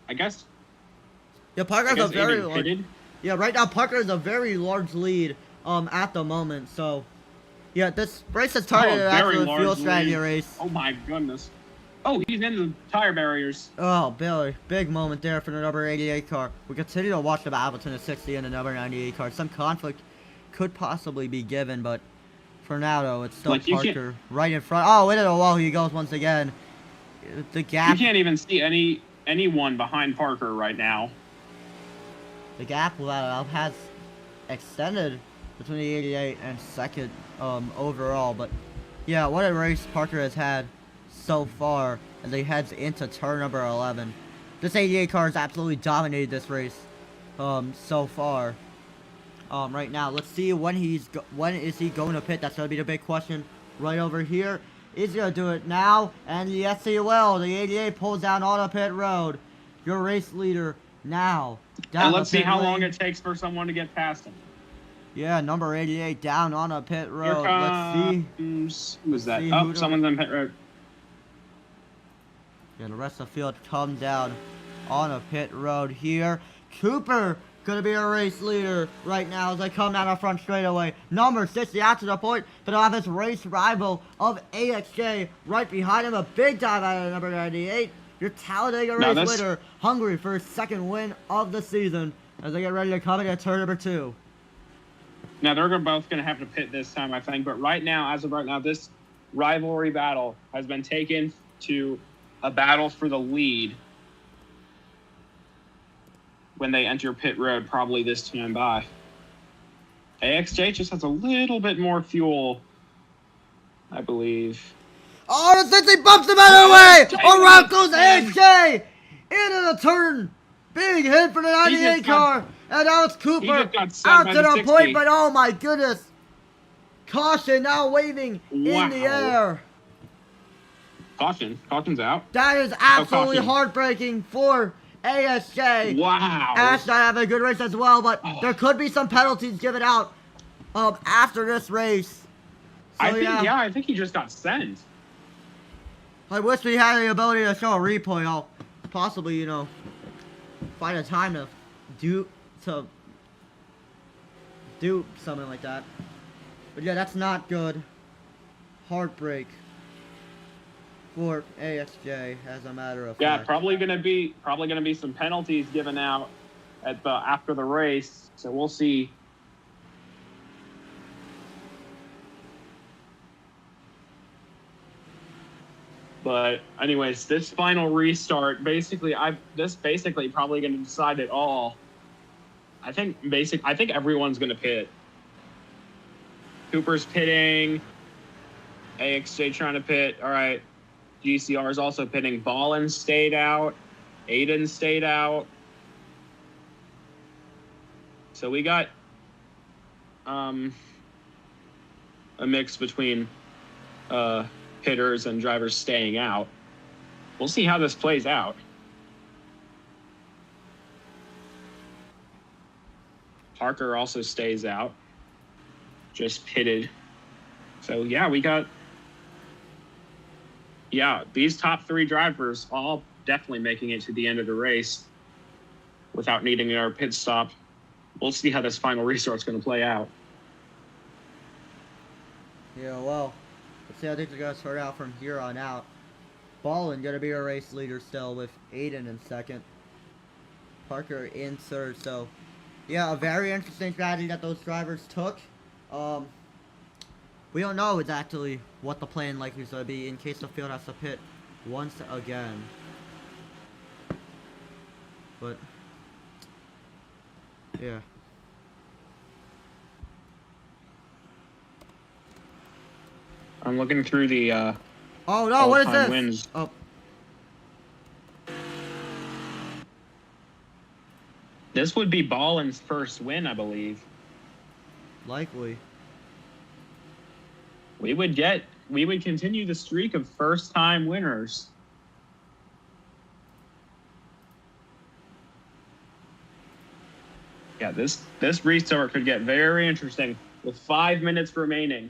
I guess. Yeah, Parker has a very Aiden large. pitted. Yeah, right now Parker has a very large lead at the moment. So, yeah, this race is targeted Oh, after very the fuel large strategy lead. race. Oh my goodness. Oh, he's into the tire barriers. Oh, Billy, big moment there for the number 88 car. We continue to watch the battle between the 60 and the number 98 car. Some conflict could possibly be given, but for now though, it's still Like, you can't- Parker right in front. Oh, into the wall he goes once again. The You gap. can't even see anyone behind Parker right now. The gap has extended between the 88 and second overall, but yeah, what a race Parker has had so far as he heads into turn number 11. This 88 car has absolutely dominated this race so far. Right now, let's see when is he going to pit? That's going to be the big question right over here. Is he going to do it now? And yes, he will. The 88 pulls down on the pit road. Your race leader now. Down And the let's see pit how lane. long it takes for someone to get past him. Yeah, number 88 down on a pit Here road. Let's see. comes... Who is that? see Oh, who to- someone's on pit road. And the rest of the field come down on a pit road here. Cooper gonna be a race leader right now as they come down our front straightaway. Number 60 out to the point, but they'll have his race rival of AXJ right behind him. A big dive out of number 98. Your Talladega Now race this- winner, hungry for his second win of the season as they get ready to come into turn number 2. Now, they're both going to have to pit this time, I think. But right now, as of right now, this rivalry battle has been taken to a battle for the lead when they enter pit road, probably this time by. AXJ just has a little bit more fuel, I believe. Oh, the 60 bumps him out of the way! Around goes AXJ! Into the turn! Big hit for the 98 car! And now it's Cooper just got sent out by to the the 60. point, but oh my goodness! Caution now waving in the Wow. air. Caution's out. That is absolutely caution. heartbreaking for ASJ. Wow. Ash not having a good race as well, but there could be some penalties given out after this race. So, I think he just got sent. I wish we had the ability to show a replay. I'll possibly, find a time to do something like that. But yeah, that's not good. Heartbreak for AXJ, as a matter of Yeah, fact. probably gonna be some penalties given out at the after the race. So we'll see. But anyways, this final restart, basically probably going to decide it all. I think everyone's going to pit. Cooper's pitting. AXJ trying to pit. All right. GCR is also pitting. Ballin stayed out. Aiden stayed out. So we got a mix between hitters and drivers staying out. We'll see how this plays out. Parker also stays out. Just pitted. So yeah, we got these top 3 drivers all definitely making it to the end of the race without needing our pit stop. We'll see how this final restart's going to play out. Yeah, well, let's see how things are going to start out from here on out. Ballin going to be our race leader still with Aiden in second. Parker in third. So, yeah, a very interesting strategy that those drivers took. We don't know exactly what the plan likely is going to be in case the field has to pit once again. But, yeah. I'm looking through the oh no, what is all-time this? wins. Oh. This would be Ballin's first win, I believe. Likely. We would continue the streak of first-time winners. Yeah, this restart could get very interesting with 5 minutes remaining.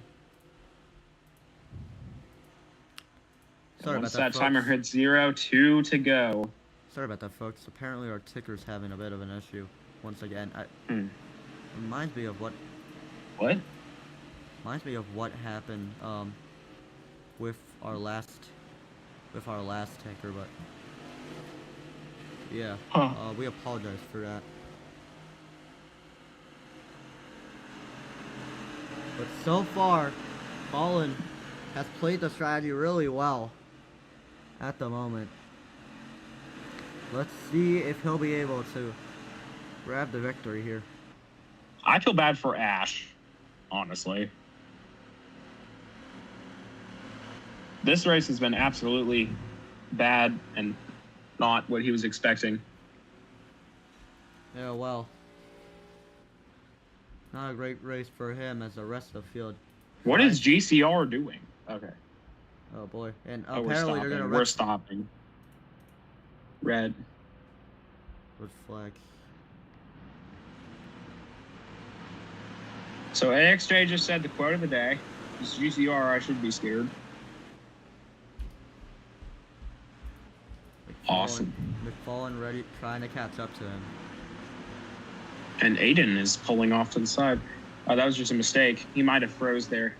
Sorry Once about that, that timer folks. hits 0-2 to go. Sorry about that, folks. Apparently our ticker's having a bit of an issue once again. Reminds me of what? What? Reminds me of what happened with our last ticker, but yeah, we apologize for that. But so far, Ballin has played the strategy really well at the moment. Let's see if he'll be able to grab the victory here. I feel bad for Ash, honestly. This race has been absolutely bad and not what he was expecting. Yeah, well, not a great race for him as the rest of the field. What is GCR doing? Okay. Oh boy, and Oh, apparently they're gonna we're stopping. Red. Red flag. So AXJ just said the quote of the day. It's GCR, I should be scared. Awesome. McFallen ready, trying to catch up to him. And Aiden is pulling off to the side. Oh, that was just a mistake. He might have froze there.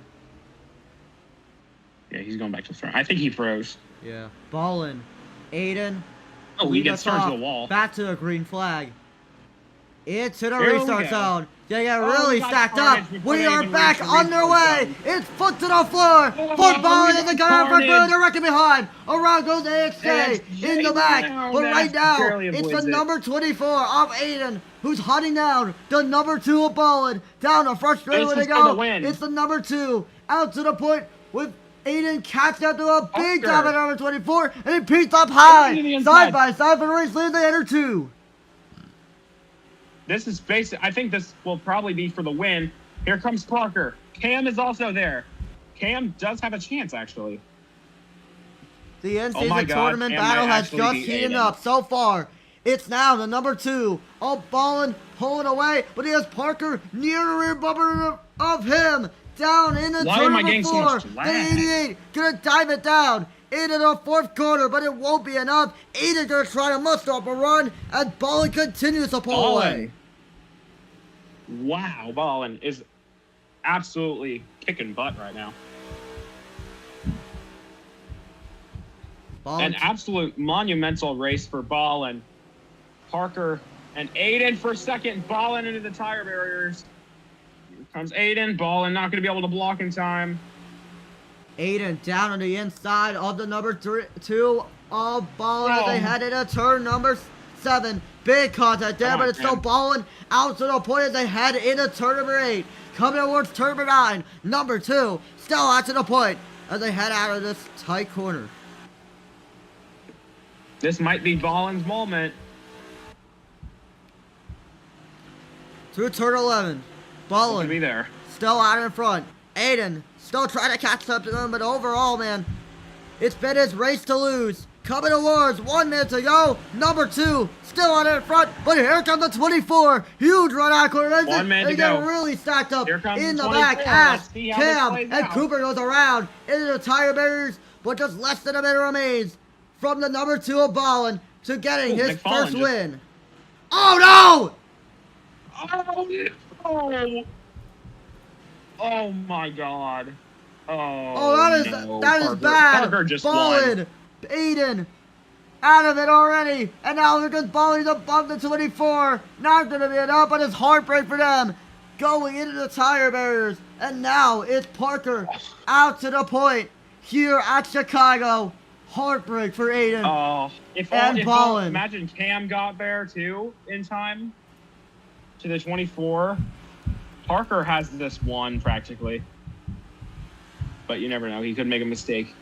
Yeah, he's going back to the front. I think he froze. Yeah. Ballin. Aiden. Oh, he lead gets us turned to off. the wall. Back to the green flag. Into the Here we restart go. zone. They get Oh, really we got stacked up. carnage before We they are even back reach the underway. restart It's foot to the floor. Oh, Foot Ballin we is the got guy for carnage. good. They're wrecking behind. Around goes AXJ in the back. down. But right That's now, barely it's avoids the it. number 24 of Aiden who's hunting down the number 2 of Ballin. Down the front straightaway This to is for the go. win. It's the number 2 out to the point with Aiden catching up to a big Oscar. time at number 24, and he peeks up high, Aiden in the side inside. by side for the race lead. They enter 2. This is basic. I think this will probably be for the win. Here comes Parker. Cam is also there. Cam does have a chance, actually. The end Oh season my God, tournament Cam battle might has actually just beat heated Aiden. up so far. It's now the number 2. Oh, Ballin pulling away, but he has Parker near the rear bumper of him. Down in the Why turn am I number getting so 4. much The lag? 88 gonna dive it down into the 4th corner, but it won't be enough. Aiden gonna try to muster up a run as Ballin continues to pull away. Ballin. Wow, Ballin is absolutely kicking butt right now. Ballin An absolute monumental race for Ballin. Parker and Aiden for second. Ballin into the tire barriers. Here comes Aiden. Ballin not going to be able to block in time. Aiden down on the inside of the number 2 balling as they head into turn number 7. Big contact there, but it's still balling out to the point as they head into turn number 8. Coming towards turn number 9. Number 2 still out to the point as they head out of this tight corner. This might be Ballin's moment. Through turn 11. Ballin Be there. still out in front. Aiden still trying to catch up to them, but overall, man, it's been his race to lose. Coming towards 1 minute to go. Number 2 still out in front, but here comes the 24. Huge run out corner exit. 1 minute They to get go. really stacked up Here comes in the the back. 24. Ash, Let's see how Cam, this and plays out. Cooper goes around into the tire barriers, but just less than a minute remains from the number 2 of Ballin to getting his McFarlane first just- win. Oh no! Oh no! Oh my God! Oh, that is no. that is Parker. bad. Parker just Ballin, won. Aiden, out of it already, and now here comes Ballin to bump the 24. Not gonna be enough, but it's heartbreak for them. Going into the tire barriers, and now it's Parker out to the point here at Chicago. Heartbreak for Aiden. Oh, if Ballin. imagine Cam got there too in time to the 24. Parker has this one practically, but you never know. He could make a mistake.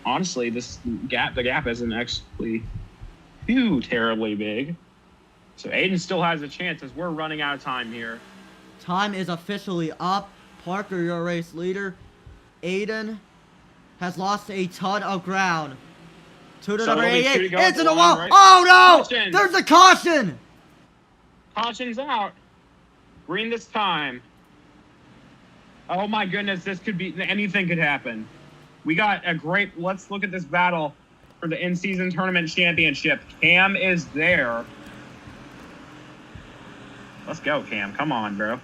Honestly, the gap isn't actually too terribly big. So Aiden still has a chance as we're running out of time here. Time is officially up. Parker, your race leader. Aiden has lost a ton of ground. To the So number it'll be 88. 2 to go Into at the the wall. line, right? Oh no! Caution. There's a caution! Caution's out. Green this time. Oh my goodness, this could be anything could happen. We got a great. Let's look at this battle for the in-season tournament championship. Cam is there. Let's go, Cam. Come on, bro.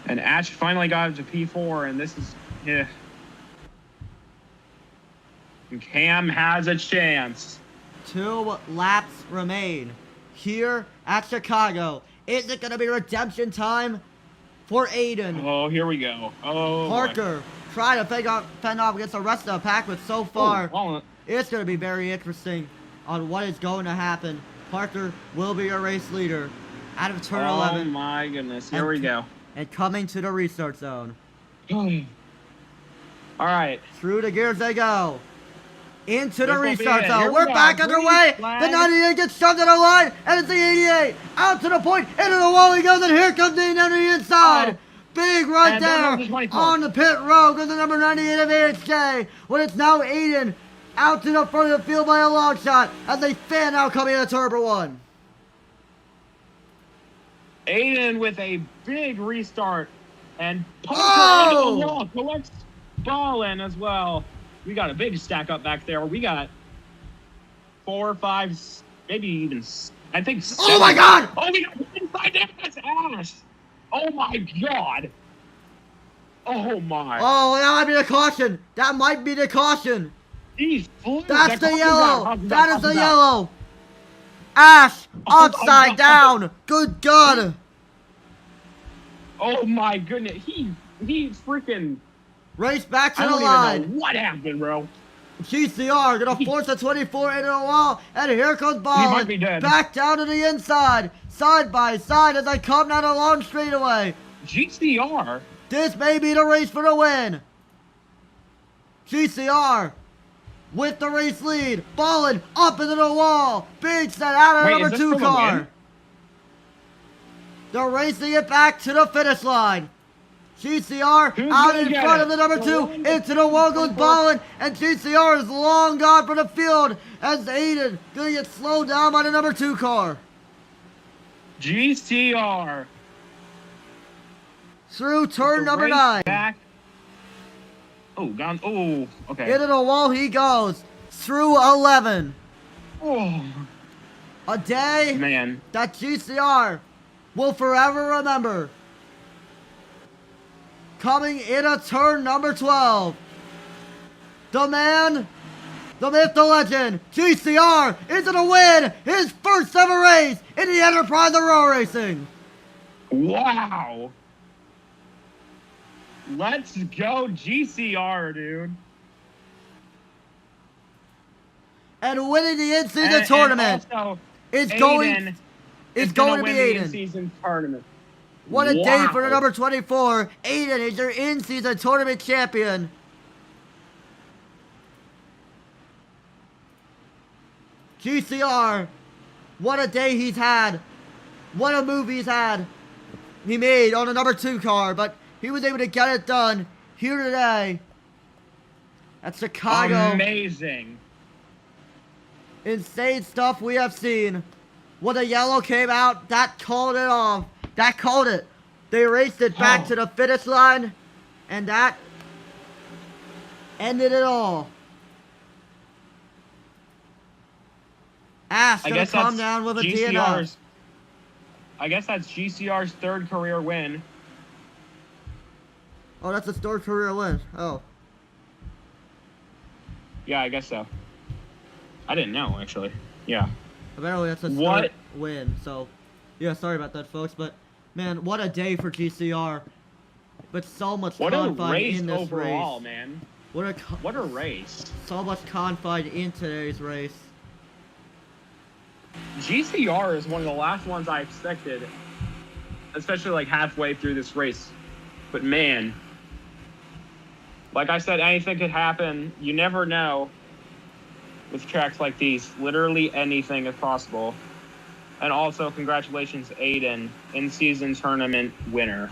And Ash finally got to P4, and this is. Yeah. And Cam has a chance. 2 laps remain here at Chicago. Is it going to be redemption time for Aiden? Oh, here we go. Oh, Parker trying to fend off against the rest of the pack, but so far, it's going to be very interesting on what is going to happen. Parker will be your race leader out of turn 11. Oh my goodness, here we go. And coming to the restart zone. All right. Through the gears they go. Into the This will be restart it. zone. Here we We're go. back Green underway. flag. The 98 gets shoved to the line, and it's the 88. Out to the point, into the wall he goes, and here comes the on the inside. Big run And there there's the 24. on the pit road goes the number 98 of AHJ. When it's now Aiden out to the front of the field by a long shot as they fan out coming into turbo 1. Aiden with a big restart, and Parker Oh! into the wall collects Ballin as well. We got a big stack up back there. We got 4, 5, maybe even I think. 7. Oh my God! Oh, we got inside there. That's Ash. Oh my God. Oh my. Oh, that might be the caution. That might be the caution. He's blue. That's That the caution's yellow. out. Caution's That out. is the Caution's out. yellow. Ash, Oh, upside down. Good God. Oh my goodness. He freaking. Race back to I the don't line. even know what happened, bro. GCR gonna force the 24 into the wall, and here comes might be Ballin. dead. Back down to the inside, side by side as they come down a long straightaway. GCR. This may be the race for the win. GCR with the race lead. Ballin up into the wall. Big set out of the Wait, number is this 2 for the car. win? They're racing it back to the finish line. GCR Who's out gonna in get front it? of the number The 2. one Into the wall goes Ballin, and GCR is long gone from the field as Aiden gonna get slowed down by the number 2 car. GCR. Through turn The number race 9. back. Oh, gone. Oh, okay. Into the wall he goes. Through 11. Oh, A day man. that GCR will forever remember. Coming in a turn number 12. The man, the myth, the legend, GCR is going to win his first ever race in the Enterprise of Road Racing. Wow. Let's go GCR, dude. And winning the in-season tournament And also, is Aiden going is going to win be the Aiden. in-season tournament. What a day for the Wow. number 24. Aiden is your in-season tournament champion. GCR, what a day he's had. What a move he's had. He made on the number 2 car, but he was able to get it done here today at Chicago. Amazing. Insane stuff we have seen. When the yellow came out, that called it off. That called it. They raced it back to the finish line, and that ended it all. Ash gonna come down with a DNF. I guess that's GCR's 3rd career win. Oh, that's a third career win. Oh. Yeah, I guess so. I didn't know, actually. Yeah. Apparently that's a third win. So, yeah, sorry about that, folks. But, man, what a day for GCR. But so much What a confide race in this overall, race. man. What a race. So much confide in today's race. GCR is one of the last ones I expected, especially like halfway through this race. But man, like I said, anything could happen. You never know with tracks like these. Literally anything is possible. And also, congratulations, Aiden, in-season tournament winner.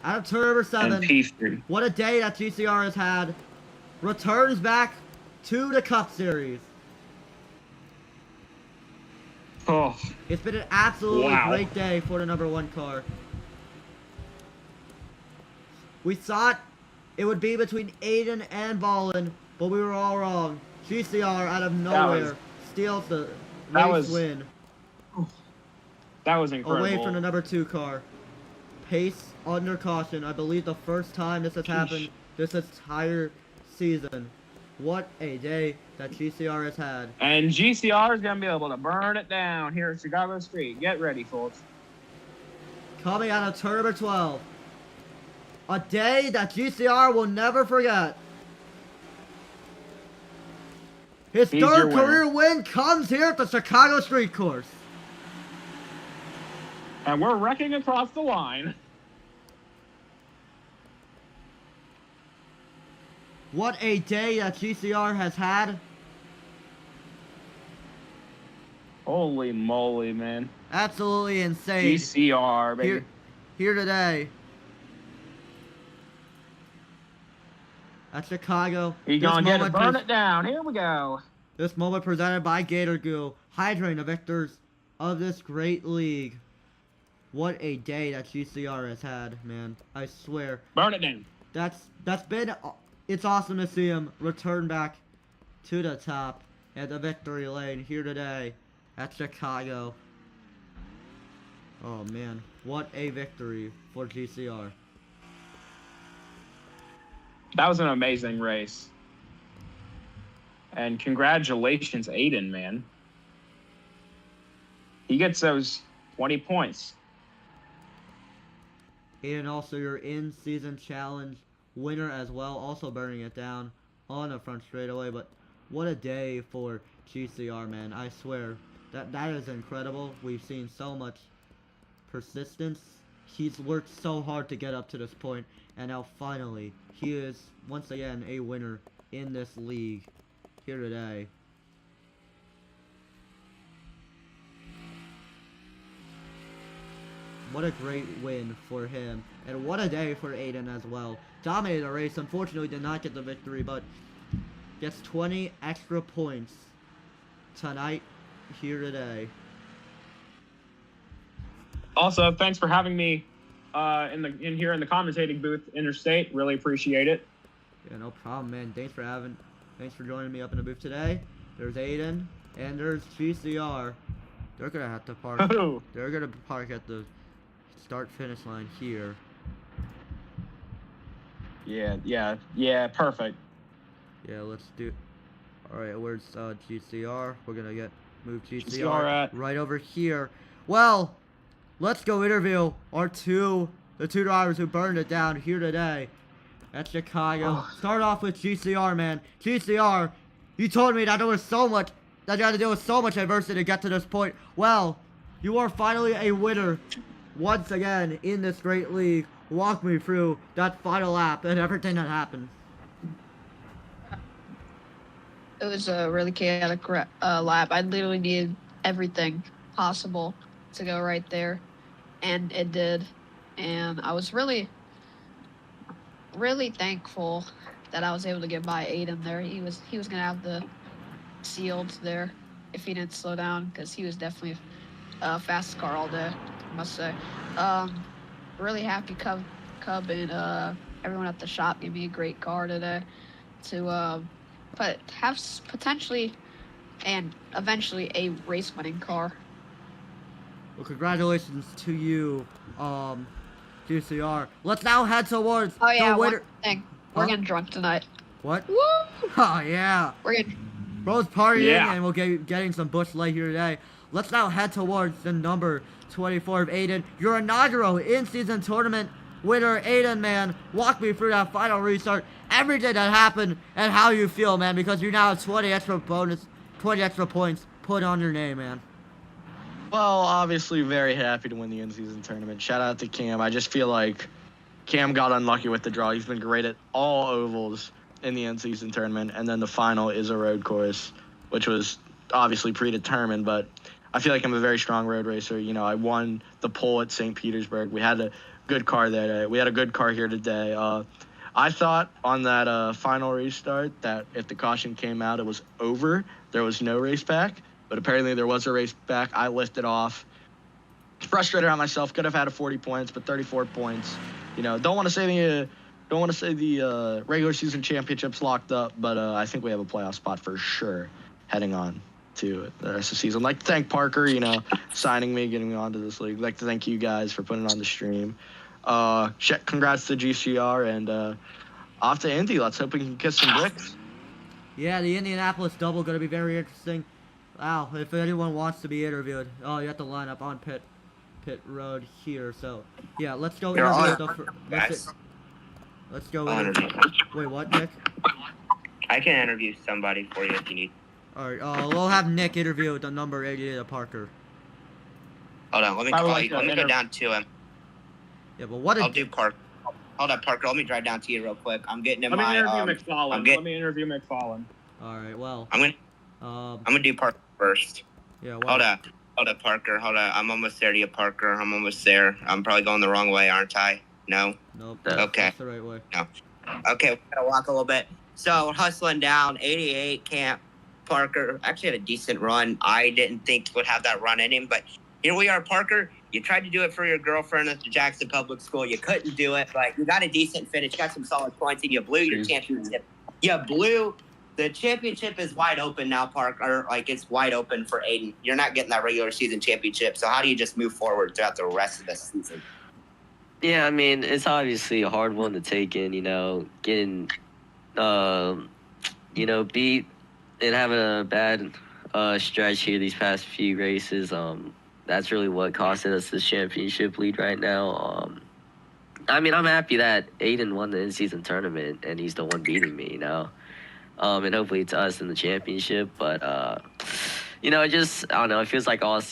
Out of turn number 7, And P3. what a day that GCR has had. Returns back to the Cup Series. Oh, It's been an absolutely Wow. great day for the number 1 car. We thought it would be between Aiden and Ballin, but we were all wrong. GCR out of nowhere steals the race win that was incredible. away from the number 2 car. Pace under caution. I believe the first time this has happened this entire season. What a day that GCR has had. And GCR is going to be able to burn it down here at Chicago Street. Get ready, folks. Coming out of turn number 12. A day that GCR will never forget. His He's your third winner. career win comes here at the Chicago Street Course. And we're wrecking across the line. What a day that GCR has had. Holy moly, man. Absolutely insane. GCR, baby. Here today. At Chicago. He's This going to get it, moment burn it down. Here we go. This moment presented by Gator Goo, hydrating the victors of this great league. What a day that GCR has had, man. I swear. Burn it down. That's been. It's awesome to see him return back to the top at the victory lane here today at Chicago. Oh man, what a victory for GCR. That was an amazing race. And congratulations, Aiden, man. He gets those 20 points. And also your in-season challenge winner as well, also burning it down on the front straightaway. But what a day for GCR, man. I swear that is incredible. We've seen so much persistence. He's worked so hard to get up to this point, and now finally he is once again a winner in this league here today. What a great win for him. And what a day for Aiden as well. Dominated the race. Unfortunately did not get the victory, but gets 20 extra points tonight here today. Also, thanks for having me in here in the commentating booth, Interstate. Really appreciate it. Yeah, no problem, man. Thanks for joining me up in the booth today. There's Aiden and there's GCR. They're gonna have to park. Oh. They're gonna park at the start finish line here. Yeah, perfect. Yeah, let's do. All right, where's GCR? We're gonna move GCR GCR at right over here. Well, let's go interview the two drivers who burned it down here today at Chicago. Start off with GCR, man. GCR, you told me that there was so much, that you had to deal with so much adversity to get to this point. Well, you are finally a winner once again in this great league. Walk me through that final lap and everything that happened. It was a really chaotic lap. I literally needed everything possible to go right there, and it did. And I was really, really thankful that I was able to get by Aiden there. He was gonna have the sealed there if he didn't slow down, because he was definitely fastest car all day, I must say. Really happy Cub and everyone at the shop gave me a great car today to have potentially and eventually a race winning car. Well, congratulations to you, GCR. Let's now head towards Oh yeah, the winner. one thing. We're getting drunk tonight. What? Woo! Oh yeah. We're getting Bro's partying, Yeah. and we'll getting some Busch Light here today. Let's now head towards the number 24 of Aiden, your inaugural in-season tournament winner. Aiden, man, walk me through that final restart, everything that happened, and how you feel, man, because you now have 20 extra points put on your name, man. Well, obviously very happy to win the in-season tournament. Shout out to Cam. I just feel like Cam got unlucky with the draw. He's been great at all ovals in the in-season tournament, and then the final is a road course, which was obviously predetermined, but I feel like I'm a very strong road racer. You know, I won the pole at St. Petersburg. We had a good car there today. We had a good car here today. I thought on that final restart that if the caution came out, it was over. There was no race back, but apparently there was a race back. I lifted off. Frustrated on myself. Could have had a 40 points, but 34 points. You know, don't want to say the regular season championship's locked up, but I think we have a playoff spot for sure heading on to the rest of the season. I'd like to thank Parker, you know, signing me, getting me onto this league. I'd like to thank you guys for putting it on the stream. Congrats to GCR, and off to Indy. Let's hope we can kiss some bricks. Yeah, the Indianapolis double going to be very interesting. Wow, if anyone wants to be interviewed, you have to line up on pit road here. So, yeah, let's go let's go interview. Wait, what, Nick? I can interview somebody for you if you need. Alright, we'll have Nick interview the number 88 of Parker. Hold on, let me go down to him. Yeah, but what I'll do Parker. Hold on, Parker. Let me drive down to you real quick. I'm getting in Let my. me interview McFarlane. Alright, well. I'm gonna do Parker first. Yeah. Well, Hold up, Parker. Hold up. I'm almost there to you, Parker. I'm almost there. I'm probably going the wrong way, aren't I? No. Nope. Okay. That's the right way. No. Okay, we gotta walk a little bit. So we're hustling down 88 Camp. Parker actually had a decent run. I didn't think would have that run in him, but here we are, Parker. You tried to do it for your girlfriend at the Jackson Public School. You couldn't do it, but you got a decent finish. Got some solid points, and you blew your championship. The championship is wide open now, Parker. Like, it's wide open for Aiden. You're not getting that regular season championship. So how do you just move forward throughout the rest of the season? Yeah, I mean, it's obviously a hard one to take in, you know, getting, beat and having a bad stretch here these past few races. That's really what costed us this championship lead right now. I mean, I'm happy that Aiden won the in-season tournament and he's the one beating me, you know. And hopefully it's us in the championship. But, I don't know. It feels like last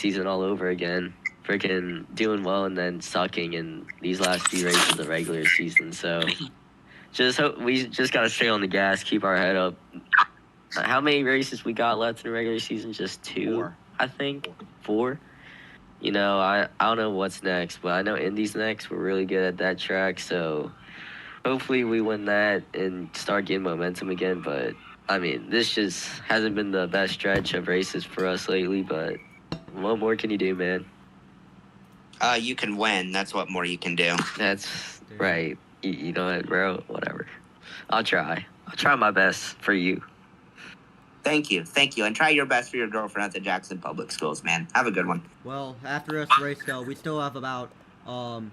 season all over again. Freaking doing well and then sucking in these last few races of regular season. So we just got to stay on the gas, keep our head up. How many races we got left in the regular season? Just 2, 4. I think. 4. You know, I don't know what's next, but I know Indy's next. We're really good at that track, so hopefully we win that and start getting momentum again. But, I mean, this just hasn't been the best stretch of races for us lately, but what more can you do, man? You can win. That's what more you can do. That's right. You know what, bro? Whatever. I'll try. I'll try my best for you. Thank you. And try your best for your girlfriend at the Jackson Public Schools, man. Have a good one. Well, after this race, though, we still have about 5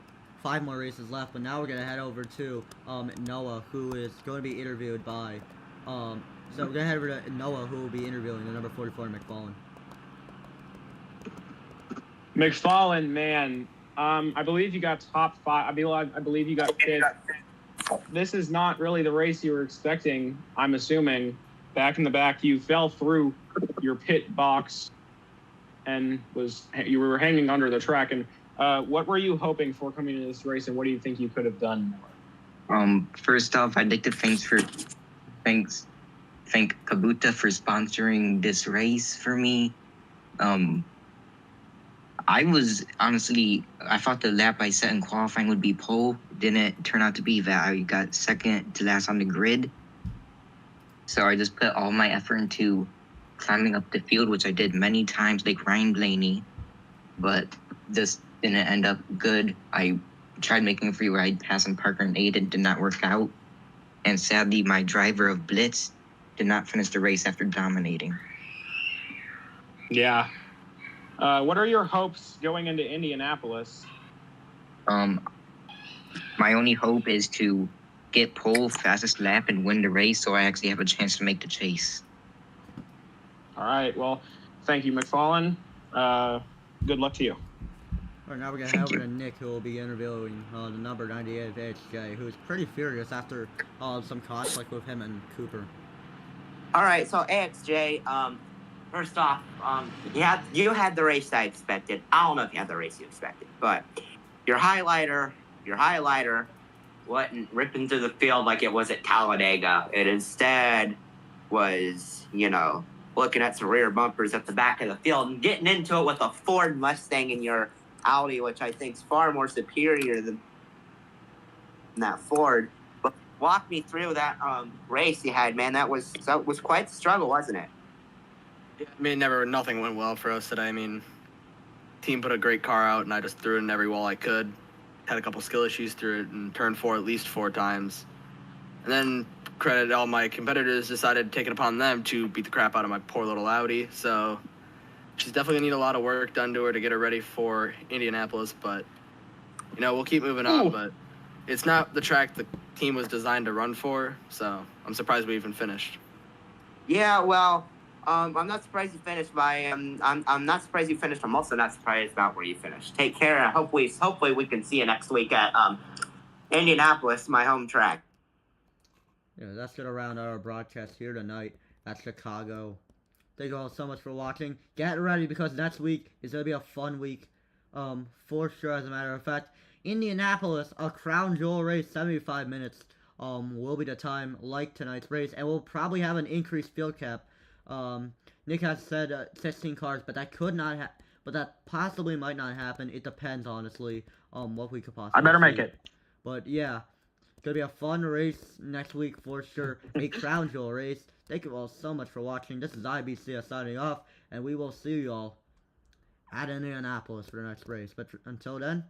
more races left, but now we're going to head over to Noah, who is going to be interviewed by... so we're going to head over to Noah, who will be interviewing the number 44 McFarlane. McFarlane, man, I believe you got top 5. I believe you got 5th. This is not really the race you were expecting, I'm assuming. Back in the back, you fell through your pit box and you were hanging under the track. And what were you hoping for coming into this race, and what do you think you could have done more? First off, I'd like to thank Kabuta for sponsoring this race for me. I thought the lap I set in qualifying would be pole. It didn't turn out to be that. I got second to last on the grid. So I just put all my effort into climbing up the field, which I did many times like Ryan Blaney, but this didn't end up good. I tried making a free ride passing Parker and Aiden, did not work out. And sadly, my driver of Blitz did not finish the race after dominating. Yeah. What are your hopes going into Indianapolis? My only hope is to get pole, fastest lap, and win the race, so I actually have a chance to make the chase. All right. Well, thank you, McFarlane. Good luck to you. All right, now we're going to head over to Nick, who will be interviewing the number 98 of HJ, who's pretty furious after some conflict with him and Cooper. All right, so AXJ, first off, you had the race I expected. I don't know if you had the race you expected, but your highlighter wasn't ripping through the field like it was at Talladega. It instead was, looking at some rear bumpers at the back of the field and getting into it with a Ford Mustang in your Audi, which I think is far more superior than that Ford. But walk me through that race you had, man. That was quite the struggle, wasn't it? Yeah, I mean, nothing went well for us today. I mean, team put a great car out, and I just threw it in every wall I could. Had a couple skill issues through it and turned 4 at least 4 times. And then credit all my competitors decided to take it upon them to beat the crap out of my poor little Audi. So she's definitely going to need a lot of work done to her to get her ready for Indianapolis. But, we'll keep moving on. But it's not the track the team was designed to run for. So I'm surprised we even finished. Yeah, well, I'm not surprised you finished I'm not surprised you finished. I'm also not surprised about where you finished. Take care, and hopefully we can see you next week at Indianapolis, my home track. Yeah, that's gonna round out our broadcast here tonight at Chicago. Thank you all so much for watching. Get ready, because next week is gonna be a fun week, for sure. As a matter of fact, Indianapolis, a crown jewel race, 75 minutes, will be the time like tonight's race, and we'll probably have an increased field cap. Nick has said 16 cars, but that could not but that possibly might not happen. It depends, honestly, what we could possibly I better see. make it. But yeah, it's gonna be a fun race next week for sure. A crown jewel race. Thank you all so much for watching. This is IBCS signing off, and we will see you all at Indianapolis for the next race. But until then,